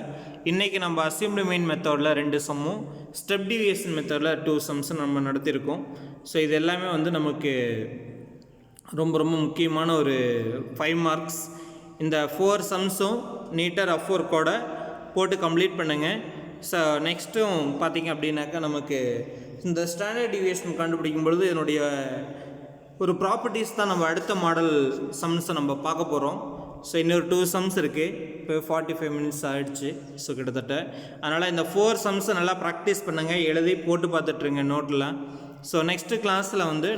இன்றைக்கி நம்ம அசியூம்டு மீன் மெத்தடில் 2 சம்மும், ஸ்டெப் டிவியேஷன் மெத்தடில் 2 சம்ஸும் நம்ம நடத்தியிருக்கோம். ஸோ இது எல்லாமே வந்து நமக்கு ரொம்ப ரொம்ப முக்கியமான ஒரு 5 மார்க்ஸ். இந்த 4 சம்ஸும் நீட்டாக ரஃப் ஒர்க்கோட போட்டு கம்ப்ளீட் பண்ணுங்கள். நெக்ஸ்ட்டும் பார்த்திங்க அப்படின்னாக்கா நமக்கு இந்த ஸ்டாண்டர்ட் டிவியேஷன் கண்டுபிடிக்கும் பொழுது என்னுடைய ஒரு ப்ராப்பர்ட்டிஸ் தான் நம்ம அடுத்த மாடல் சம்ஸை நம்ம பார்க்க போகிறோம். ஸோ இன்னொரு 2 சம்ஸ் இருக்குது. இப்போ 45 மினிட்ஸ் ஆகிடுச்சு. ஸோ கிட்டத்தட்ட அதனால் இந்த 4 சம்ஸை நல்லா ப்ராக்டிஸ் பண்ணுங்கள், எழுதி போட்டு பார்த்துட்ருங்க நோட்டில். ஸோ நெக்ஸ்ட்டு கிளாஸில் வந்து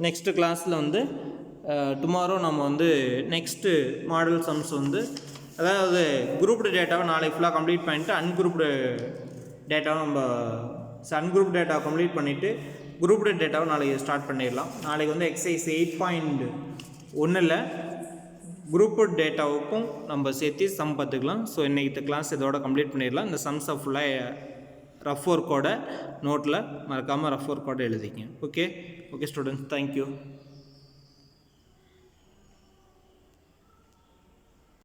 நெக்ஸ்ட்டு கிளாஸில் வந்து டுமாரோ நம்ம வந்து நெக்ஸ்ட்டு மாடல் சம்ஸ் வந்து அதாவது குரூப்டு டேட்டாவை நாளைக்கு ஃபுல்லாக கம்ப்ளீட் பண்ணிவிட்டு அன்குரூப்டு டேட்டாவை அன்குரூப் டேட்டாவை கம்ப்ளீட் பண்ணிவிட்டு குரூப்டு டேட்டாவை நாளைக்கு ஸ்டார்ட் பண்ணிடலாம். நாளைக்கு வந்து எக்ஸசைஸ் 8.1 குரூப்டு டேட்டாவுக்கும் நம்ம சேர்த்து சம் பார்த்துக்கலாம். ஸோ இன்றைக்கி கிளாஸ் இதோட கம்ப்ளீட் பண்ணிடலாம். இந்த சம்ஸை ஃபுல்லாக ரஃப் ஒர்க்கோட நோட்டில் மறக்காமல் ரஃப் ஒர்க்கோட எழுதிங்க. Okay students, thank you.